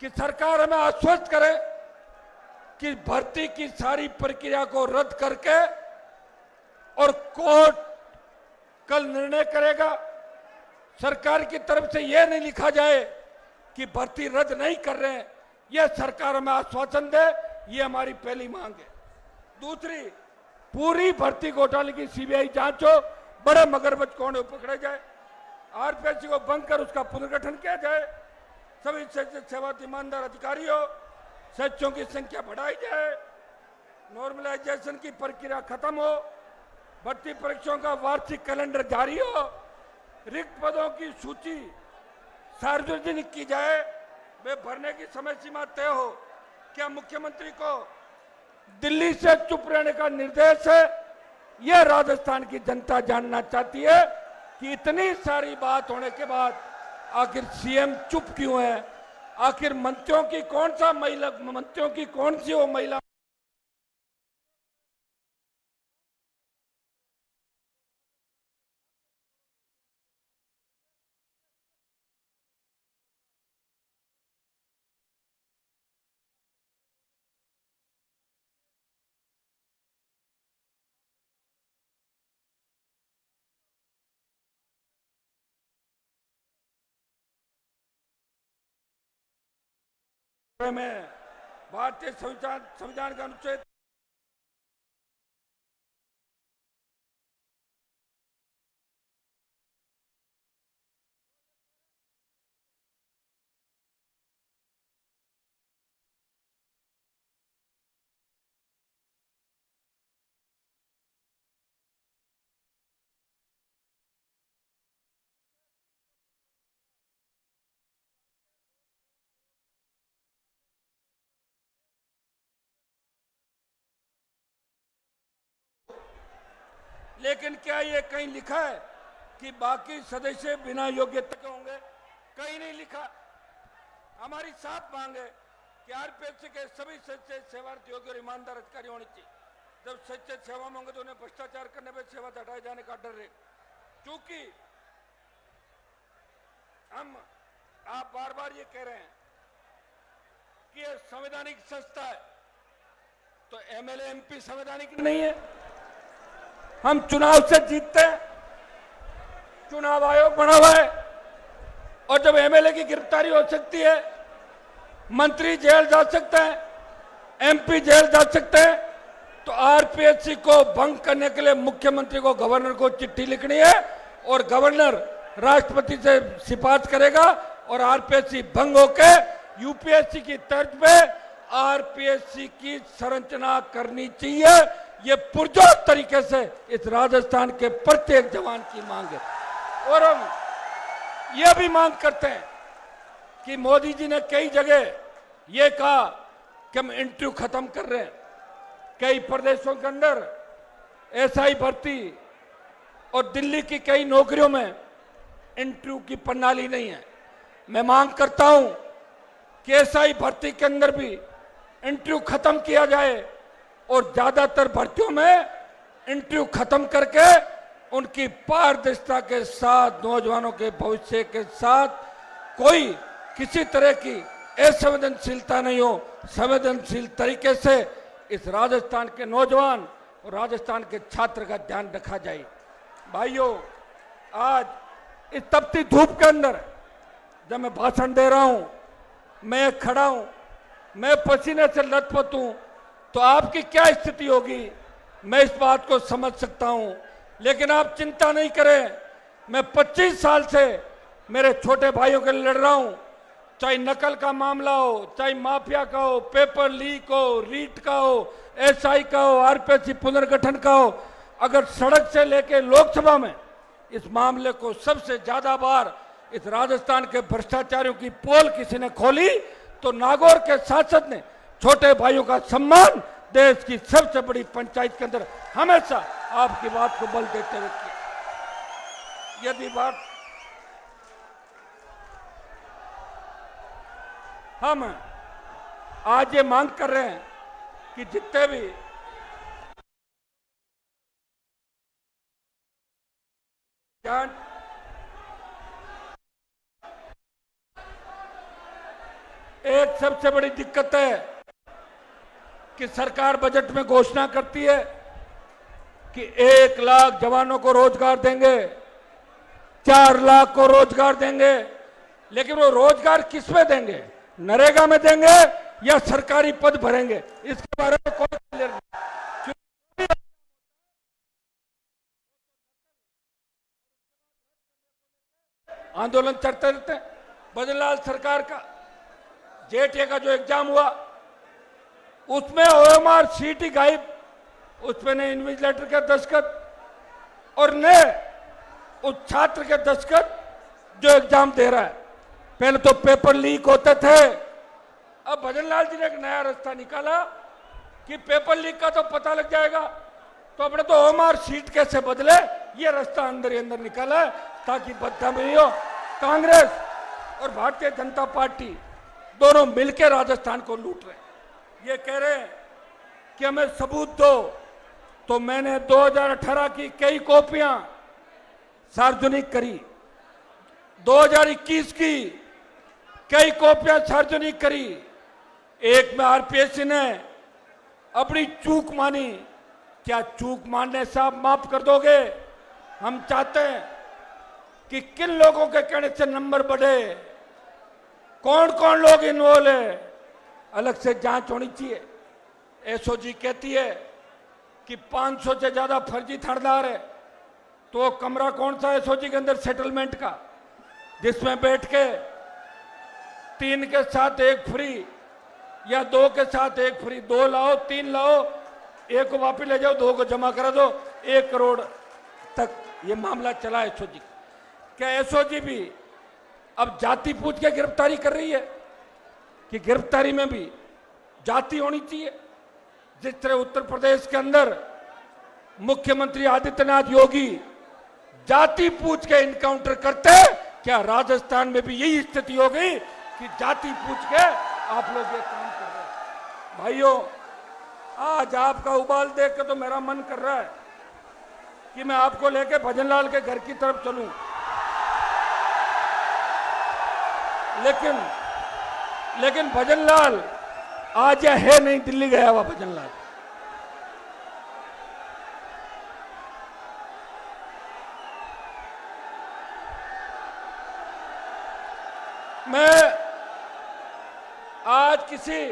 कि सरकार हमें आश्वस्त करे कि भर्ती की सारी प्रक्रिया को रद्द करके, और कोर्ट कल निर्णय करेगा। सरकार की तरफ से यह नहीं लिखा जाए कि भर्ती रद्द नहीं कर रहे हैं, यह सरकार हमें आश्वासन दे। यह हमारी पहली मांग है। दूसरी, पूरी भर्ती घोटाले की सीबीआई जांच हो, बड़े मगरमच्छ कौन है पकड़े जाए, आरपीएससी को भंग कर उसका पुनर्गठन किया जाए, सभी सेवा ईमानदार अधिकारियों सदस्यों की संख्या बढ़ाई जाए, नॉर्मलाइजेशन की प्रक्रिया खत्म हो, भर्ती परीक्षाओं का वार्षिक कैलेंडर जारी हो, रिक्त पदों की सूची सार्वजनिक की जाए, वे भरने की समय सीमा तय हो। क्या मुख्यमंत्री को दिल्ली से चुप रहने का निर्देश है? यह राजस्थान की जनता जानना चाहती है कि इतनी सारी बात होने के बाद आखिर सीएम चुप क्यों है? आखिर मंत्रियों की कौन सी वो महिला में भारतीय संविधान का अनुच्छेद लेकिन क्या ये कहीं लिखा है कि बाकी सदस्य बिना योग्यता के होंगे? कहीं नहीं लिखा। हमारी साफ मांग है कि आरपीएससी के सभी सदस्य सेवारत योग्य और ईमानदार अधिकारी होने चाहिए। जब सच्चे सेवा में होंगे तो उन्हें भ्रष्टाचार करने पर सेवा से हटाए जाने का डर है। क्योंकि आप बार बार ये कह रहे हैं कि ये संवैधानिक संस्था है, तो एमएलए एमपी संवैधानिक नहीं है? हम चुनाव से जीतते हैं, चुनाव आयोग बना हुआ है, और जब एमएलए की गिरफ्तारी हो सकती है, मंत्री जेल जा सकते हैं, एमपी जेल जा सकते हैं, तो आरपीएससी को भंग करने के लिए मुख्यमंत्री को गवर्नर को चिट्ठी लिखनी है और गवर्नर राष्ट्रपति से सिफारिश करेगा और आरपीएससी भंग होके यूपीएससी की तर्ज पे आरपीएससी की संरचना करनी चाहिए। ये पुरजोर तरीके से इस राजस्थान के प्रत्येक जवान की मांग है। और हम ये भी मांग करते हैं कि मोदी जी ने कई जगह ये कहा कि हम इंटरव्यू खत्म कर रहे हैं। कई प्रदेशों के अंदर एसआई भर्ती और दिल्ली की कई नौकरियों में इंटरव्यू की प्रणाली नहीं है। मैं मांग करता हूं कि एसआई भर्ती के अंदर भी इंटरव्यू खत्म किया जाए और ज्यादातर भर्तियों में इंटरव्यू खत्म करके उनकी पारदर्शिता के साथ, नौजवानों के भविष्य के साथ कोई किसी तरह की असंवेदनशीलता नहीं हो, संवेदनशील तरीके से इस राजस्थान के नौजवान और राजस्थान के छात्र का ध्यान रखा जाए। भाइयों, आज इस तपती धूप के अंदर जब मैं भाषण दे रहा हूं, मैं खड़ा हूं, मैं पसीने से लथपथ हूं, तो आपकी क्या स्थिति होगी मैं इस बात को समझ सकता हूं। लेकिन आप चिंता नहीं करें, मैं 25 साल से मेरे छोटे भाइयों के लिए लड़ रहा हूं। चाहे नकल का मामला हो, चाहे माफिया का हो, पेपर लीक हो, रीट का हो, एसआई का हो, आरपीएससी पुनर्गठन का हो, अगर सड़क से लेके लोकसभा में इस मामले को सबसे ज्यादा बार इस राजस्थान के भ्रष्टाचारियों की पोल किसी ने खोली तो नागौर के सांसद ने छोटे भाइयों का सम्मान देश की सबसे बड़ी पंचायत के अंदर हमेशा आपकी बात को बल देते हुए किया। यदि बात हम आज ये मांग कर रहे हैं कि जितने भी एक सबसे बड़ी दिक्कत है कि सरकार बजट में घोषणा करती है कि 1 लाख जवानों को रोजगार देंगे, 4 लाख को रोजगार देंगे, लेकिन वो रोजगार किस में देंगे? नरेगा में देंगे या सरकारी पद भरेंगे? इसके बारे में कोई क्लियर नहीं। आंदोलन चलते रहते हैं। बजनलाल सरकार का जेटीए का जो एग्जाम हुआ उसमें ओएमआर सीट ही गायब, उसमें ने इन्विजिलेटर के दस्तखत और ने उस छात्र के दस्तखत जो एग्जाम दे रहा है। पहले तो पेपर लीक होते थे, अब भजनलाल जी ने एक नया रास्ता निकाला कि पेपर लीक का तो पता लग जाएगा, तो अपने तो ओएमआर सीट कैसे बदले, ये रास्ता अंदर ही अंदर निकाला है ताकि बदनामी हो। कांग्रेस और भारतीय जनता पार्टी दोनों मिलकर राजस्थान को लूट रहे हैं। ये कह रहे हैं कि हमें सबूत दो, तो मैंने 2018 की कई कॉपियां सार्वजनिक करी, 2021 की कई कॉपियां सार्वजनिक करी। एक में आरपीएससी ने अपनी चूक मानी। क्या चूक मानने से आप माफ कर दोगे? हम चाहते हैं कि किन लोगों के कहने से नंबर बढ़े, कौन कौन लोग इन्वॉल्व है, अलग से जांच होनी चाहिए। एसओजी कहती है कि 500 से ज्यादा फर्जी थानेदार है, तो वो कमरा कौन सा एसओजी के अंदर सेटलमेंट का, जिसमें बैठ के 3 के साथ 1 फ्री या 2 के साथ 1 फ्री, 2 लाओ 3 लाओ, 1 को वापिस ले जाओ, 2 को जमा करा दो, 1 करोड़ तक ये मामला चला एसओजी। क्या एसओजी भी अब जाति पूछ के गिरफ्तारी कर रही है कि गिरफ्तारी में भी जाति होनी चाहिए? जिस तरह उत्तर प्रदेश के अंदर मुख्यमंत्री आदित्यनाथ योगी जाति पूछ के इनकाउंटर करते, क्या राजस्थान में भी यही स्थिति हो गई कि जाति पूछ के आप लोग ये काम कर रहे हैं? भाइयों, आज आपका उबाल देख के तो मेरा मन कर रहा है कि मैं आपको लेके भजनलाल के घर की तरफ चलूं, लेकिन भजनलाल आज या है नहीं, दिल्ली गया हुआ भजनलाल। मैं आज किसी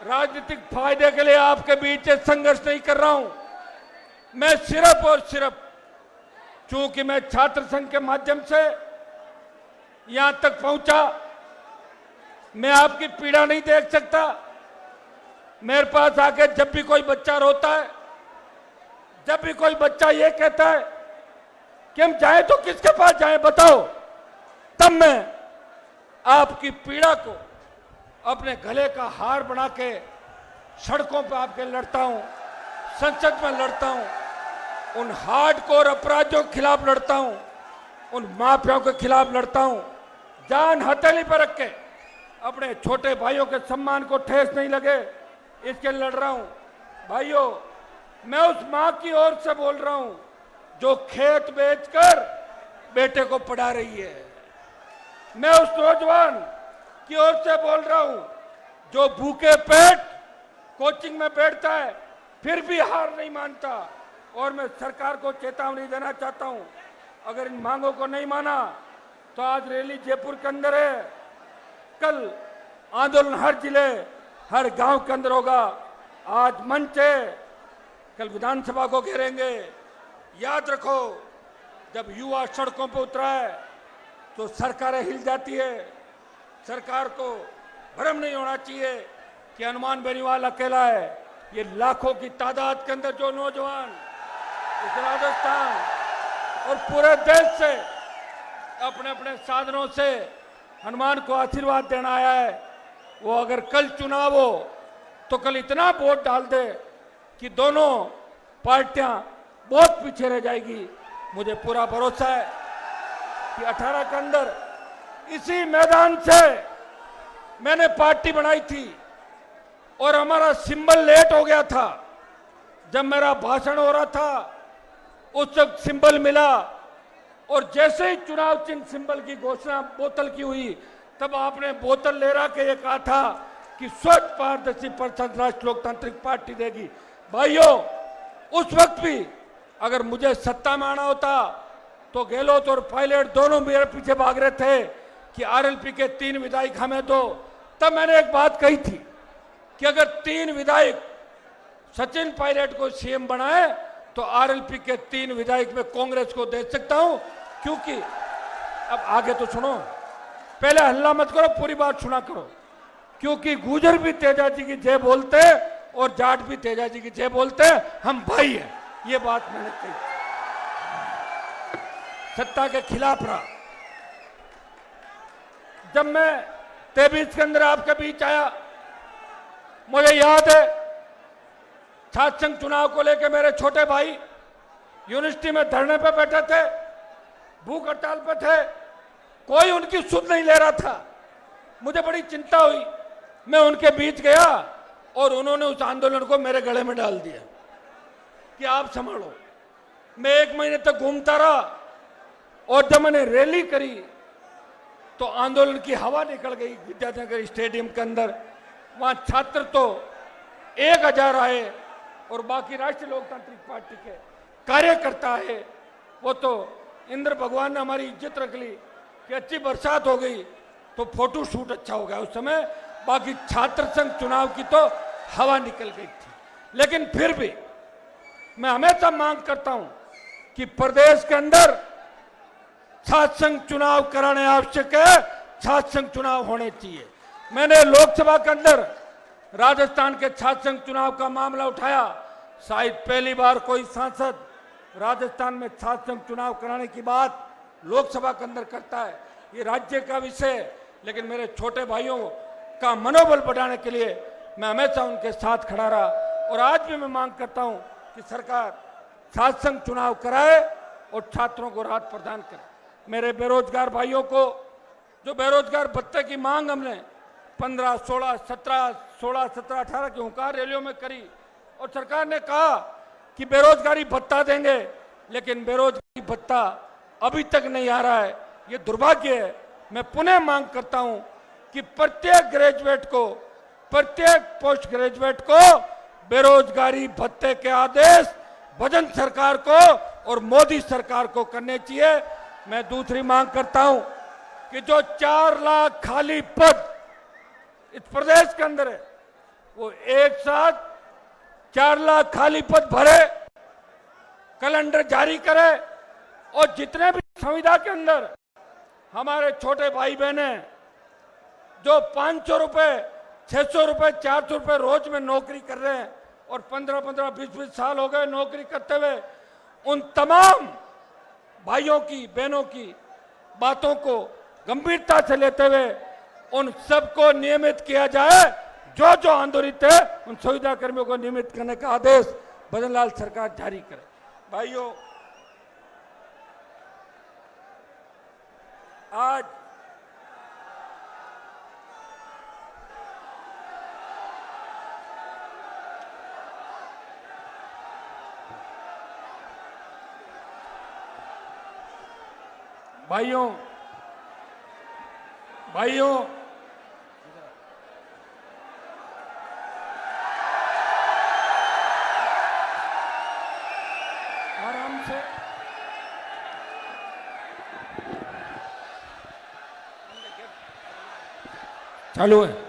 राजनीतिक फायदे के लिए आपके बीच संघर्ष नहीं कर रहा हूं। मैं सिर्फ और सिर्फ, चूंकि मैं छात्र संघ के माध्यम से यहां तक पहुंचा, मैं आपकी पीड़ा नहीं देख सकता। मेरे पास आके जब भी कोई बच्चा रोता है जब भी कोई बच्चा ये कहता है कि हम जाएं तो किसके पास जाएं बताओ, तब मैं आपकी पीड़ा को अपने गले का हार बना के सड़कों पर आपके लड़ता हूं, संसद में लड़ता हूं, उन हार्डकोर अपराधियों के खिलाफ लड़ता हूं, उन माफियाओं के खिलाफ लड़ता हूं, जान हथेली पर रख के अपने छोटे भाइयों के सम्मान को ठेस नहीं लगे इसके लड़ रहा हूं। भाइयों, मैं उस मां की ओर से बोल रहा हूं जो खेत बेचकर बेटे को पढ़ा रही है। मैं उस नौजवान की ओर से बोल रहा हूं जो भूखे पेट कोचिंग में बैठता है फिर भी हार नहीं मानता। और मैं सरकार को चेतावनी देना चाहता हूं, अगर इन मांगों को नहीं माना तो आज रैली जयपुर के अंदर है, कल आंदोलन हर जिले हर गांव के अंदर होगा। आज मंच है, कल विधानसभा को घेरेंगे। याद रखो, जब युवा सड़कों पर उतरा है तो सरकारें हिल जाती है। सरकार को भ्रम नहीं होना चाहिए कि हनुमान बेनीवाल अकेला है। ये लाखों की तादाद के अंदर जो नौजवान इस राजस्थान और पूरे देश से अपने अपने साधनों से हनुमान को आशीर्वाद देना आया है, वो अगर कल चुनाव हो तो कल इतना वोट डाल दे कि दोनों पार्टियां बहुत पीछे रह जाएगी। मुझे पूरा भरोसा है कि 18 के अंदर इसी मैदान से मैंने पार्टी बनाई थी और हमारा सिंबल लेट हो गया था। जब मेरा भाषण हो रहा था उस वक्त सिंबल मिला और जैसे ही चुनाव चिन्ह सिंबल की घोषणा बोतल की हुई तब आपने बोतल ले रहा के ये कहा था कि स्वच्छ पारदर्शी परिषद राष्ट्र लोकतांत्रिक पार्टी देगी। भाइयों, उस वक्त भी अगर मुझे सत्ता में आना होता तो गहलोत और पायलट दोनों मेरे पीछे भाग रहे थे कि आरएलपी के 3 विधायक हमें दो। तब मैंने एक बात कही थी कि अगर 3 विधायक सचिन पायलट को सीएम बनाए तो आरएलपी के 3 विधायक में कांग्रेस को दे सकता हूं। क्योंकि अब आगे तो सुनो, पहले हल्ला मत करो, पूरी बात सुना करो। क्योंकि गुजर भी तेजा जी की जय बोलते और जाट भी तेजा जी की जय बोलते, हम भाई हैं। ये बात मैंने कही, सत्ता के खिलाफ रहा। जब मैं 23 के अंदर आपके बीच आया, मुझे याद है छात्र संघ चुनाव को लेकर मेरे छोटे भाई यूनिवर्सिटी में धरने पे बैठे थे, भूख हड़ताल पे थे, कोई उनकी सुध नहीं ले रहा था। मुझे बड़ी चिंता हुई, मैं उनके बीच गया और उन्होंने उस आंदोलन को मेरे गले में डाल दिया कि आप संभालो। मैं 1 महीने तक घूमता रहा और जब मैंने रैली करी तो आंदोलन की हवा निकल गई विद्यानगर स्टेडियम के अंदर। वहां छात्र तो 1000 आए और बाकी राष्ट्रीय लोकतांत्रिक पार्टी के कार्यकर्ता है, वो तो इंद्र भगवान ने हमारी इज्जत रख ली कि अच्छी बरसात हो गई तो फोटो शूट अच्छा हो गया उस समय। बाकी छात्र संघ चुनाव की तो हवा निकल गई थी। लेकिन फिर भी मैं हमेशा मांग करता हूं कि प्रदेश के अंदर छात्र संघ चुनाव कराने आवश्यक है, छात्र संघ चुनाव होने चाहिए। मैंने लोकसभा के अंदर राजस्थान के छात्र संघ चुनाव का मामला उठाया। शायद पहली बार कोई सांसद राजस्थान में छात्र संघ चुनाव कराने की बात लोकसभा के अंदर करता है। ये राज्य का विषय है, लेकिन मेरे छोटे भाइयों का मनोबल बढ़ाने के लिए मैं हमेशा उनके साथ खड़ा रहा। और आज भी मैं मांग करता हूं कि सरकार छात्र संघ चुनाव कराए और छात्रों को राहत प्रदान करे। मेरे बेरोजगार भाइयों को जो बेरोजगार भत्ते की मांग हमने 15, 16, 17, 18 की हुंकार रैलियों में करी और सरकार ने कहा कि बेरोजगारी भत्ता देंगे, लेकिन बेरोजगारी भत्ता अभी तक नहीं आ रहा है। ये दुर्भाग्य है। मैं पुनः मांग करता हूं कि प्रत्येक ग्रेजुएट को, प्रत्येक पोस्ट ग्रेजुएट को बेरोजगारी भत्ते के आदेश भजन सरकार को और मोदी सरकार को करने चाहिए। मैं दूसरी मांग करता हूं कि जो 4 लाख खाली पद इस प्रदेश के अंदर है, वो एक साथ 4 लाख खाली पद भरे, कैलेंडर जारी करे और जितने भी संविदा के अंदर हमारे छोटे भाई बहने जो 500 रुपए, 600 रुपए, 400 रुपए रोज में नौकरी कर रहे हैं, और 15-15, 20-20 साल हो गए नौकरी करते हुए, उन तमाम भाइयों की बहनों की बातों को गंभीरता से लेते हुए उन सबको नियमित किया जाए। जो जो आंदोलित है उन सुविधा कर्मियों को नियमित करने का आदेश भजनलाल सरकार जारी करे। भाइयों, आज भाइयों आराम से चालू है।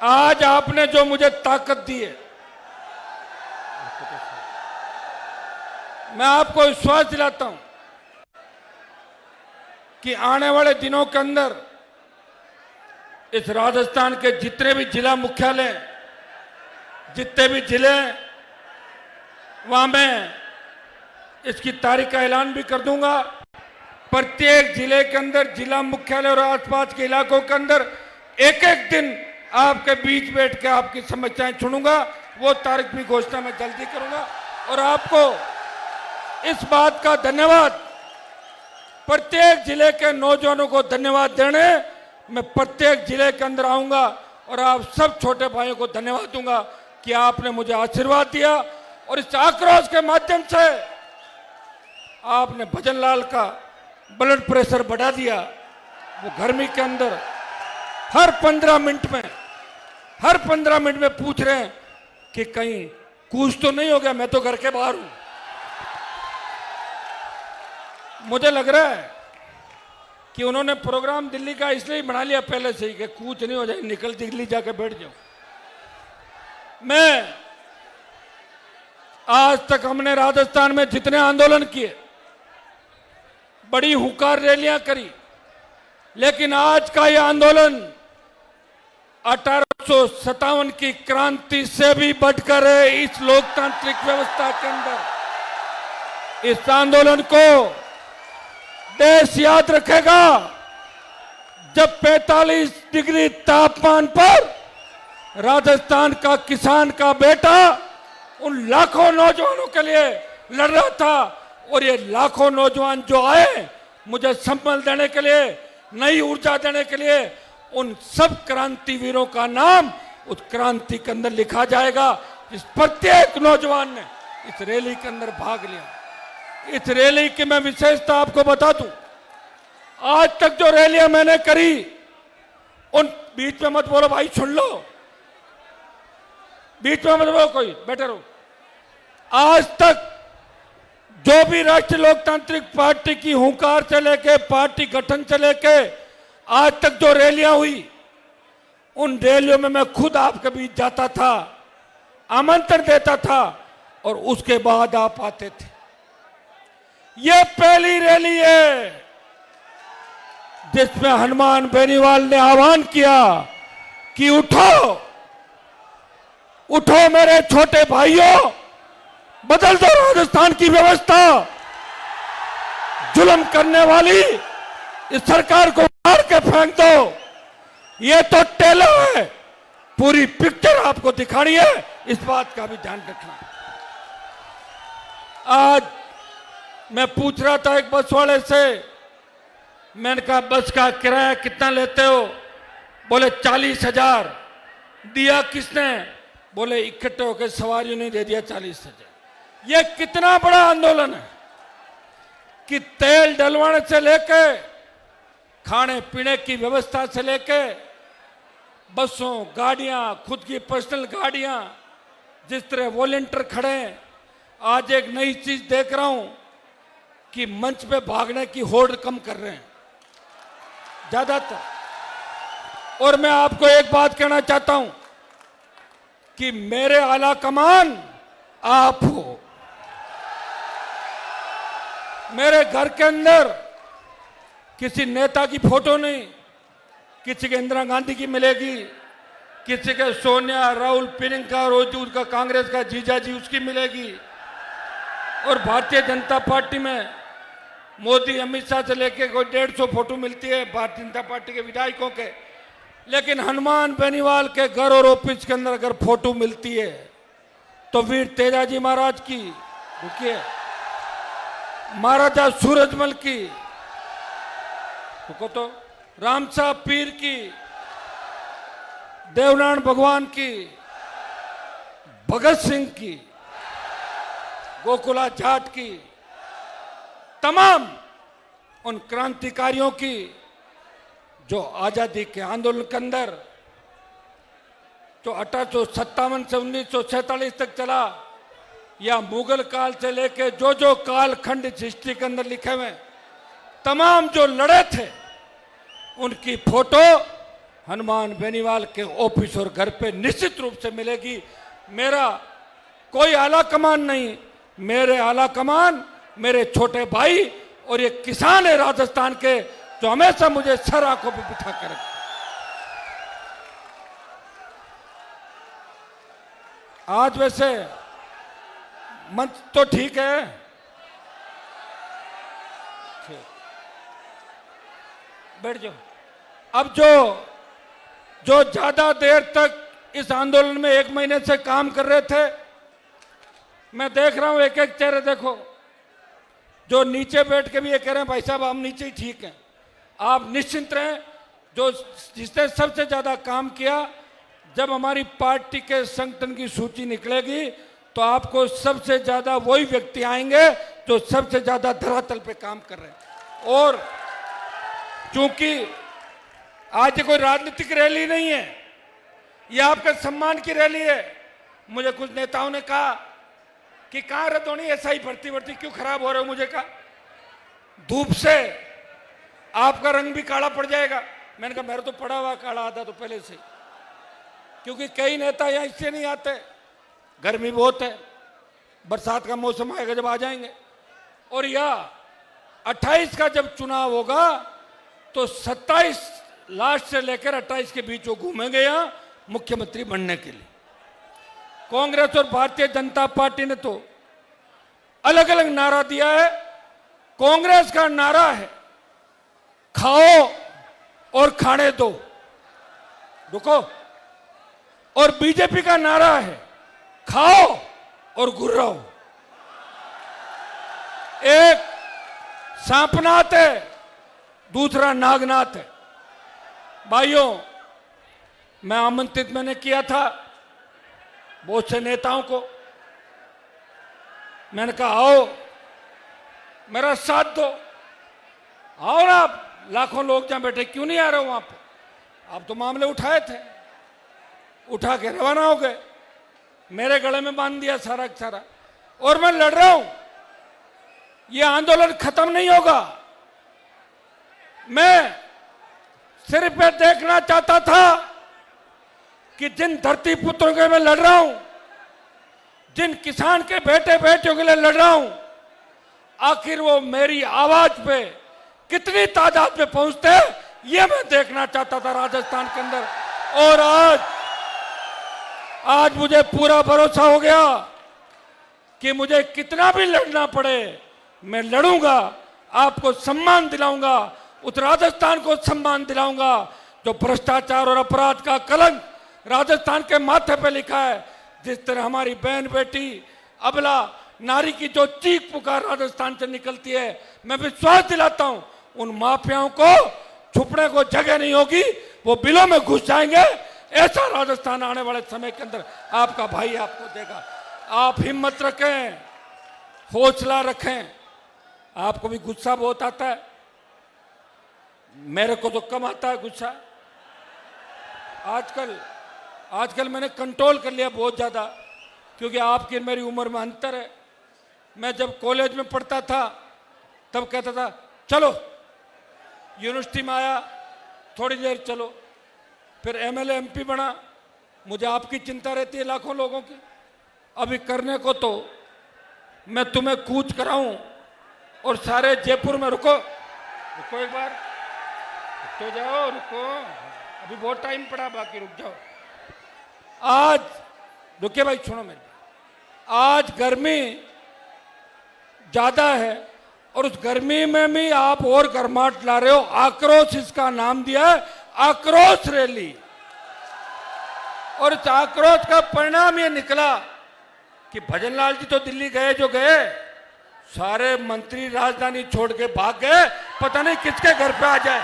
आज आपने जो मुझे ताकत दी है, मैं आपको विश्वास दिलाता हूं कि आने वाले दिनों के अंदर इस राजस्थान के जितने भी जिला मुख्यालय, जितने भी जिले, वहां मैं इसकी तारीख का ऐलान भी कर दूंगा। प्रत्येक जिले के अंदर, जिला मुख्यालय और आसपास के इलाकों के अंदर एक एक दिन आपके बीच बैठ के आपकी समस्याएं सुनूंगा। वो तारीख भी घोषणा मैं जल्दी करूंगा। और आपको इस बात का धन्यवाद, प्रत्येक जिले के नौजवानों को धन्यवाद देने मैं प्रत्येक जिले के अंदर आऊंगा और आप सब छोटे भाइयों को धन्यवाद दूंगा कि आपने मुझे आशीर्वाद दिया और इस आक्रोश के माध्यम से आपने भजनलाल का ब्लड प्रेशर बढ़ा दिया। वो गर्मी के अंदर हर 15 मिनट में पूछ रहे हैं कि कहीं कूच तो नहीं हो गया, मैं तो घर के बाहर हूं। मुझे लग रहा है कि उन्होंने प्रोग्राम दिल्ली का इसलिए बना लिया पहले से ही कि कूच नहीं हो जाए, निकल दिल्ली जाके बैठ जाओ। मैं आज तक हमने राजस्थान में जितने आंदोलन किए, बड़ी हुंकार रैलियां करी, लेकिन आज का यह आंदोलन 1857 की क्रांति से भी बढ़कर है। इस लोकतांत्रिक व्यवस्था के अंदर इस आंदोलन को देश याद रखेगा। जब 45 डिग्री तापमान पर राजस्थान का किसान का बेटा उन लाखों नौजवानों के लिए लड़ रहा था, और ये लाखों नौजवान जो आए मुझे संबल देने के लिए, नई ऊर्जा देने के लिए, उन सब क्रांतिवीरों का नाम उस क्रांति के अंदर लिखा जाएगा। इस प्रत्येक नौजवान ने इस रैली के अंदर भाग लिया। इस रैली की मैं विशेषता आपको बता दूं, आज तक जो रैलियां मैंने करी, उन बीच में मत बोलो भाई, सुन लो, बीच में मत बोलो, कोई बैठे रहो। आज तक जो भी राष्ट्रीय लोकतांत्रिक पार्टी की हुंकार से लेके, पार्टी गठन से लेके आज तक जो रैलियां हुई, उन रैलियों में मैं खुद आपके बीच जाता था, आमंत्रण देता था और उसके बाद आप आते थे। यह पहली रैली है जिसमें हनुमान बेनीवाल ने आह्वान किया कि उठो, उठो मेरे छोटे भाइयों, बदल दो राजस्थान की व्यवस्था, जुल्म करने वाली इस सरकार को मार के फेंक दो। ये तो टेलर है, पूरी पिक्चर आपको दिखानी है, इस बात का भी ध्यान रखना। आज मैं पूछ रहा था एक बस वाले से, मैंने कहा बस का किराया कितना लेते हो? बोले 40,000। दिया किसने? बोले इकट्ठे होकर सवारियों ने दे दिया 40,000। यह कितना बड़ा आंदोलन है कि तेल डलवाने से लेके, खाने पीने की व्यवस्था से लेके, बसों, गाड़ियां, खुद की पर्सनल गाड़ियां, जिस तरह वॉलंटियर खड़े हैं। आज एक नई चीज देख रहा हूं कि मंच पे भागने की होड़ कम कर रहे हैं ज्यादातर। और मैं आपको एक बात कहना चाहता हूं कि मेरे आला कमान आप हो। मेरे घर के अंदर किसी नेता की फोटो नहीं, किसी के इंदिरा गांधी की मिलेगी, किसी के सोनिया, राहुल, प्रियंका, रोजूर का कांग्रेस का जीजा जी उसकी मिलेगी, और भारतीय जनता पार्टी में मोदी, अमित शाह से लेके कोई 150 फोटो मिलती है भारतीय जनता पार्टी के विधायकों के। लेकिन हनुमान बेनीवाल के घर और ऑफिस के अंदर अगर फोटो मिलती है तो वीर तेजाजी महाराज की, रुकिए, महाराजा सूरजमल की, रुको तो, राम साहब पीर की, देवनारायण भगवान की, भगत सिंह की, गोकुला जाट की, तमाम उन क्रांतिकारियों की जो आजादी के आंदोलन के अंदर जो 1857 से 1947 तक चला, या मुगल काल से लेके जो कालखंड इस हिस्ट्री के अंदर लिखे हुए, तमाम जो लड़े थे उनकी फोटो हनुमान बेनीवाल के ऑफिस और घर पे निश्चित रूप से मिलेगी। मेरा कोई आला कमान नहीं, मेरे आला कमान मेरे छोटे भाई और ये किसान है राजस्थान के, जो हमेशा मुझे सर आंखों पर बिठा कर रखते। आज वैसे मंच तो ठीक है, बैठ जाओ। अब जो ज्यादा देर तक इस आंदोलन में 1 महीने से काम कर रहे थे, मैं देख रहा हूं एक एक चेहरे देखो, जो नीचे बैठ के भी ये कह रहे हैं भाई साहब हम नीचे ही ठीक हैं। आप निश्चिंत रहें, जो जिसने सबसे ज्यादा काम किया, जब हमारी पार्टी के संगठन की सूची निकलेगी तो आपको सबसे ज्यादा वही व्यक्ति आएंगे जो सबसे ज्यादा धरातल पे काम कर रहे हैं। और क्योंकि आज ये कोई राजनीतिक रैली नहीं है, ये आपके सम्मान की रैली है। मुझे कुछ नेताओं ने कहा कि कहां रद्द होनी, ऐसा ही भर्ती क्यों खराब हो रहे हो। मुझे कहा धूप से आपका रंग भी काला पड़ जाएगा। मैंने कहा मेरा तो पड़ा हुआ काला आधा तो पहले से, क्योंकि कई नेता यहां इससे नहीं आते, गर्मी बहुत है, बरसात का मौसम आएगा जब आ जाएंगे। और यह 28 का जब चुनाव होगा तो 27 लास्ट से लेकर 28 के बीच वो घूमेंगे यहां मुख्यमंत्री बनने के लिए। कांग्रेस और भारतीय जनता पार्टी ने तो अलग अलग नारा दिया है। कांग्रेस का नारा है खाओ और खाने दो, रुको, और बीजेपी का नारा है खाओ और गुर्राओ। एक सांपनाथ है, दूसरा नागनाथ है। भाइयों, मैं आमंत्रित मैंने किया था बहुत से नेताओं को, मैंने कहा आओ मेरा साथ दो, आओ ना, लाखों लोग जहां बैठे, क्यों नहीं आ रहे हो वहां पर। आप तो मामले उठाए थे, उठा के रवाना हो गए, मेरे गले में बांध दिया सारा सारा। और मैं लड़ रहा हूं, यह आंदोलन खत्म नहीं होगा। मैं सिर्फ ये देखना चाहता था कि जिन धरती पुत्रों के मैं लड़ रहा हूं, जिन किसान के बेटे बेटियों के लिए लड़ रहा हूं, आखिर वो मेरी आवाज पे कितनी तादाद में पहुंचते हैं, ये मैं देखना चाहता था राजस्थान के अंदर। और आज मुझे पूरा भरोसा हो गया कि मुझे कितना भी लड़ना पड़े मैं लड़ूंगा, आपको सम्मान दिलाऊंगा, उस राजस्थान को सम्मान दिलाऊंगा जो भ्रष्टाचार और अपराध का कलंक राजस्थान के माथे पे लिखा है। जिस तरह हमारी बहन बेटी अबला नारी की जो चीख पुकार राजस्थान से निकलती है, मैं विश्वास दिलाता हूं उन माफियाओं को छुपने को जगह नहीं होगी, वो बिलों में घुस जाएंगे। ऐसा राजस्थान आने वाले समय के अंदर आपका भाई आपको देगा। आप हिम्मत रखें, हौसला रखें। आपको भी गुस्सा बहुत आता है, मेरे को तो कम आता है गुस्सा। आजकल मैंने कंट्रोल कर लिया बहुत ज्यादा, क्योंकि आपकी मेरी उम्र में अंतर है। मैं जब कॉलेज में पढ़ता था तब कहता था चलो, यूनिवर्सिटी में आया थोड़ी देर चलो, फिर एमएलए एमपी बना। मुझे आपकी चिंता रहती है लाखों लोगों की। अभी करने को तो मैं तुम्हें कूच कराऊं और सारे जयपुर में रुको एक बार, रुक तो जाओ, रुको, अभी बहुत टाइम पड़ा बाकी, रुक जाओ। आज रुके भाई, सुनो मेरी, आज गर्मी ज्यादा है और उस गर्मी में भी आप और गर्माहट ला रहे हो। आक्रोश इसका नाम दिया है, आक्रोश रैली। और इस आक्रोश का परिणाम ये निकला कि भजनलाल जी तो दिल्ली गए जो गए, सारे मंत्री राजधानी छोड़ के भाग गए, पता नहीं किसके घर पे आ जाए।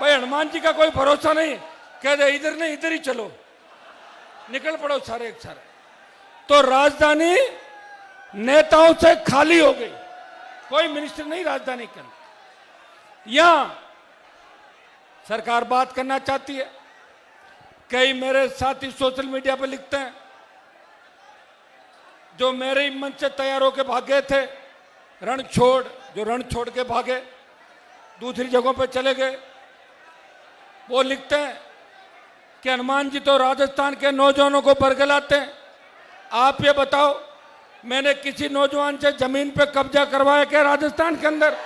भाई हनुमान जी का कोई भरोसा नहीं, कह दे इधर नहीं इधर ही चलो, निकल पड़ो सारे एक सारे। तो राजधानी नेताओं से खाली हो गई, कोई मिनिस्टर नहीं राजधानी के अंदर। यहां सरकार बात करना चाहती है। कई मेरे साथी सोशल मीडिया पर लिखते हैं, जो मेरे ही मंच से तैयार होकर भागे थे, रण छोड़ के भागे, दूसरी जगहों पर चले गए, वो लिखते हैं कि हनुमान जी तो राजस्थान के नौजवानों को बरगलाते हैं। आप ये बताओ, मैंने किसी नौजवान से जमीन पे कब्जा करवाया क्या राजस्थान के अंदर?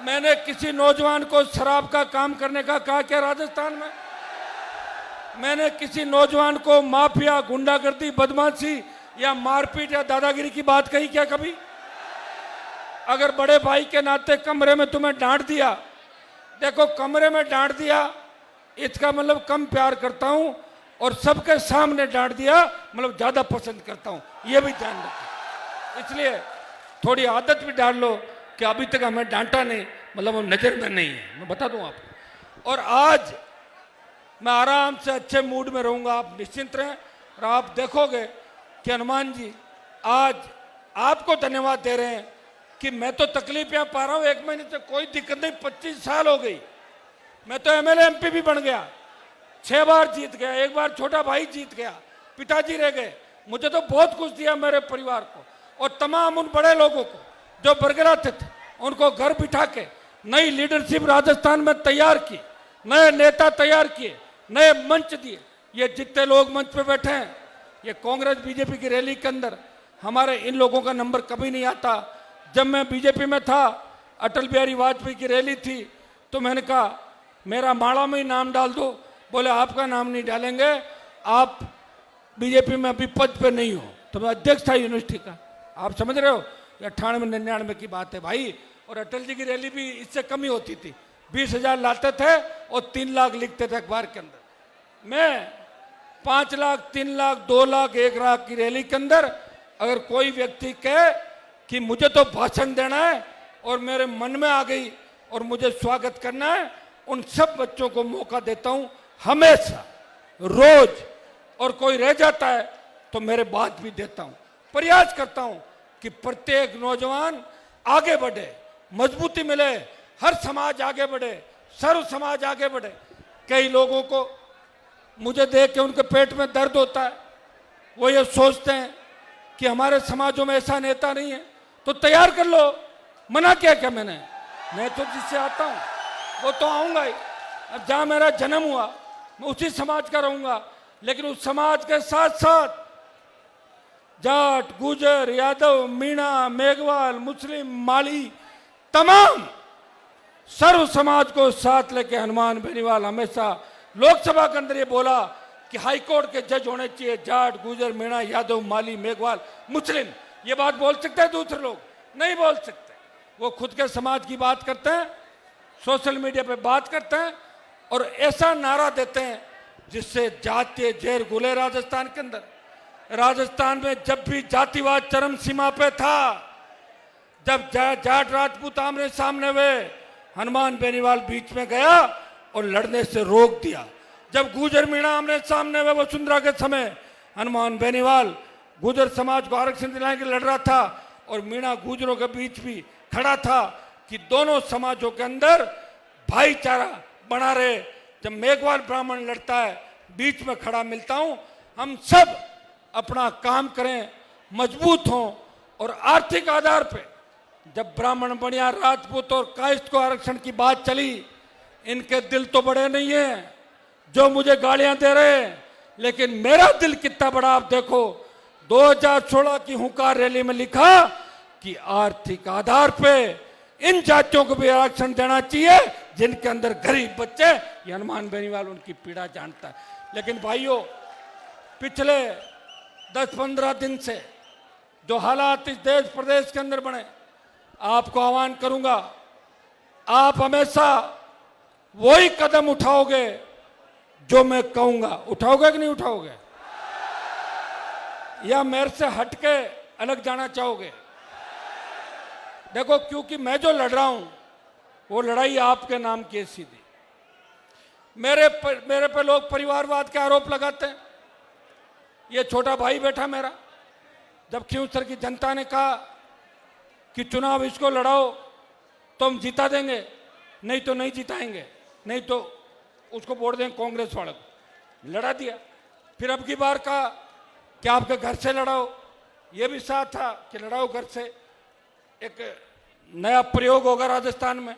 मैंने किसी नौजवान को शराब का काम करने का कहा क्या राजस्थान में? मैंने किसी नौजवान को माफिया, गुंडागर्दी, बदमाशी या मारपीट या दादागिरी की बात कही क्या कभी? अगर बड़े भाई के नाते कमरे में तुम्हें डांट दिया, देखो कमरे में डांट दिया इसका मतलब कम प्यार करता हूं, और सबके सामने डांट दिया मतलब ज्यादा पसंद करता हूं, यह भी ध्यान रखो। इसलिए थोड़ी आदत भी डाल लो कि अभी तक हमें डांटा नहीं मतलब वो नजर में नहीं है, मैं बता दूं आपको। और आज मैं आराम से अच्छे मूड में रहूंगा, आप निश्चिंत रहें। और आप देखोगे कि हनुमान जी आज आपको धन्यवाद दे रहे हैं कि मैं तो तकलीफ यहाँ पा रहा हूँ, 1 महीने से कोई दिक्कत नहीं, 25 साल हो गई। मैं तो एमएलए एमपी भी बन गया, 6 बार जीत गया, 1 बार छोटा भाई जीत गया, पिताजी रह गए। मुझे तो बहुत कुछ दिया मेरे परिवार को, और तमाम उन बड़े लोगों को जो बरगलाते थे उनको घर बिठा के नई लीडरशिप राजस्थान में तैयार की, नए नेता तैयार किए, नए मंच दिए। ये जितने लोग मंच पे बैठे हैं, ये कांग्रेस बीजेपी की रैली के अंदर हमारे इन लोगों का नंबर कभी नहीं आता। जब मैं बीजेपी में था, अटल बिहारी वाजपेयी की रैली थी, तो मैंने कहा मेरा माड़ा में ही नाम डाल दो। बोले आपका नाम नहीं डालेंगे, आप बीजेपी में अभी पद पे नहीं हो। तो मैं अध्यक्ष था यूनिवर्सिटी का, आप समझ रहे हो, 98-99 की बात है भाई। और अटल जी की रैली भी इससे कम ही होती थी, 20,000 लाते थे और 3 लाख लिखते थे अखबार के अंदर। मैं 5 लाख, 3 लाख, 2 लाख, 1 लाख की रैली के अंदर अगर कोई व्यक्ति कहे कि मुझे तो भाषण देना है और मेरे मन में आ गई और मुझे स्वागत करना है, उन सब बच्चों को मौका देता हूं हमेशा, रोज। और कोई रह जाता है तो मेरे बात भी देता हूं, प्रयास करता हूं कि प्रत्येक नौजवान आगे बढ़े, मजबूती मिले, हर समाज आगे बढ़े, सर्व समाज आगे बढ़े। कई लोगों को मुझे देख के उनके पेट में दर्द होता है, वो ये सोचते हैं कि हमारे समाजों में ऐसा नेता नहीं है, तो तैयार कर लो। मना किया क्या मैंने? मैं तो जिससे आता हूं वो तो आऊंगा ही। अब जहां मेरा जन्म हुआ मैं उसी समाज का रहूंगा, लेकिन उस समाज के साथ साथ जाट, गुजर, यादव, मीणा, मेघवाल, मुस्लिम, माली, तमाम सर्व समाज को साथ लेके हनुमान बेनीवाल हमेशा लोकसभा के अंदर ये बोला कि हाईकोर्ट के जज होने चाहिए जाट, गुजर, मीणा, यादव, माली, मेघवाल, मुस्लिम। ये बात बोल सकते हैं दूसरे लोग? नहीं बोल सकते। वो खुद के समाज की बात करते हैं, सोशल मीडिया पे बात करते हैं और ऐसा नारा देते हैं जिससे जातीय जहर घुले राजस्थान के अंदर। राजस्थान में जब भी जातिवाद चरम सीमा पे था, जब जाट राजपूत आमने सामने हुए, हनुमान बेनीवाल बीच में गया और लड़ने से रोक दिया। जब गुजर मीणा आमने सामने हुए वसुंधरा के समय, हनुमान बेनीवाल गुजर समाज को आरक्षण दिलाने के लिए लड़ रहा था और मीणा गुजरों के बीच भी खड़ा था कि दोनों समाजों के अंदर भाईचारा बना रहे। जब मेघवाल ब्राह्मण लड़ता है, बीच में खड़ा मिलता हूं। हम सब अपना काम करें, मजबूत हों, और आर्थिक आधार पे जब ब्राह्मण, बनिया, राजपूत और कायस्थ को आरक्षण की बात चली, इनके दिल तो बड़े नहीं हैं जो मुझे गालियां दे रहे हैं, लेकिन मेरा दिल कितना बड़ा आप देखो। 2016 की हुंकार रैली में लिखा कि आर्थिक आधार पे इन जातियों को भी आरक्षण देना चाहिए जिनके अंदर गरीब बच्चे। ये हनुमान बेनीवाल उनकी पीड़ा जानता है। लेकिन भाइयों, पिछले 10-15 दिन से जो हालात इस देश प्रदेश के अंदर बने, आपको आह्वान करूंगा, आप हमेशा वही कदम उठाओगे जो मैं कहूंगा। उठाओगे कि नहीं उठाओगे, या मेरे से हटके अलग जाना चाहोगे? देखो, क्योंकि मैं जो लड़ रहा हूं वो लड़ाई आपके नाम की है सीधी। मेरे पे लोग परिवारवाद के आरोप लगाते हैं। ये छोटा भाई बैठा मेरा, जब खींवसर की जनता ने कहा कि चुनाव इसको लड़ाओ तो हम जिता देंगे, नहीं तो नहीं जिताएंगे, नहीं तो उसको वोट देंगे कांग्रेस वाले को, लड़ा दिया। फिर अब की बार कहा कि आपके घर से लड़ाओ, ये भी साथ था कि लड़ाओ घर से। एक नया प्रयोग होगा राजस्थान में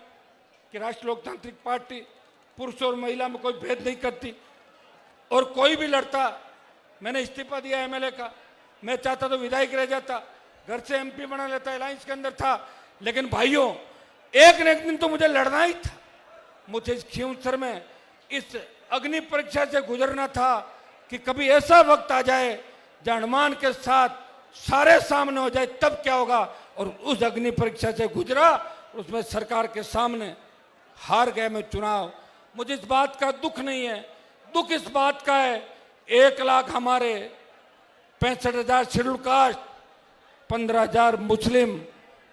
कि राष्ट्रीय लोकतांत्रिक पार्टी पुरुष और महिला में कोई भेद नहीं करती, और कोई भी लड़ता। मैंने इस्तीफा दिया एमएलए का, मैं चाहता तो विधायक रह जाता, घर से एमपी बना लेता, अलायंस के अंदर था। लेकिन भाइयों, एक न एक दिन तो मुझे लड़ना ही था। मुझे इस खींवसर में इस अग्नि परीक्षा से गुजरना था कि कभी ऐसा वक्त आ जाए जहां हनुमान के साथ सारे सामने हो जाए, तब क्या होगा। और उस अग्नि परीक्षा से गुजरा, उसमें सरकार के सामने हार गए मैं चुनाव। मुझे इस बात का दुख नहीं है, दुख इस बात का है 1 लाख हमारे 65,000 शेड्यूल कास्ट, 15,000 मुस्लिम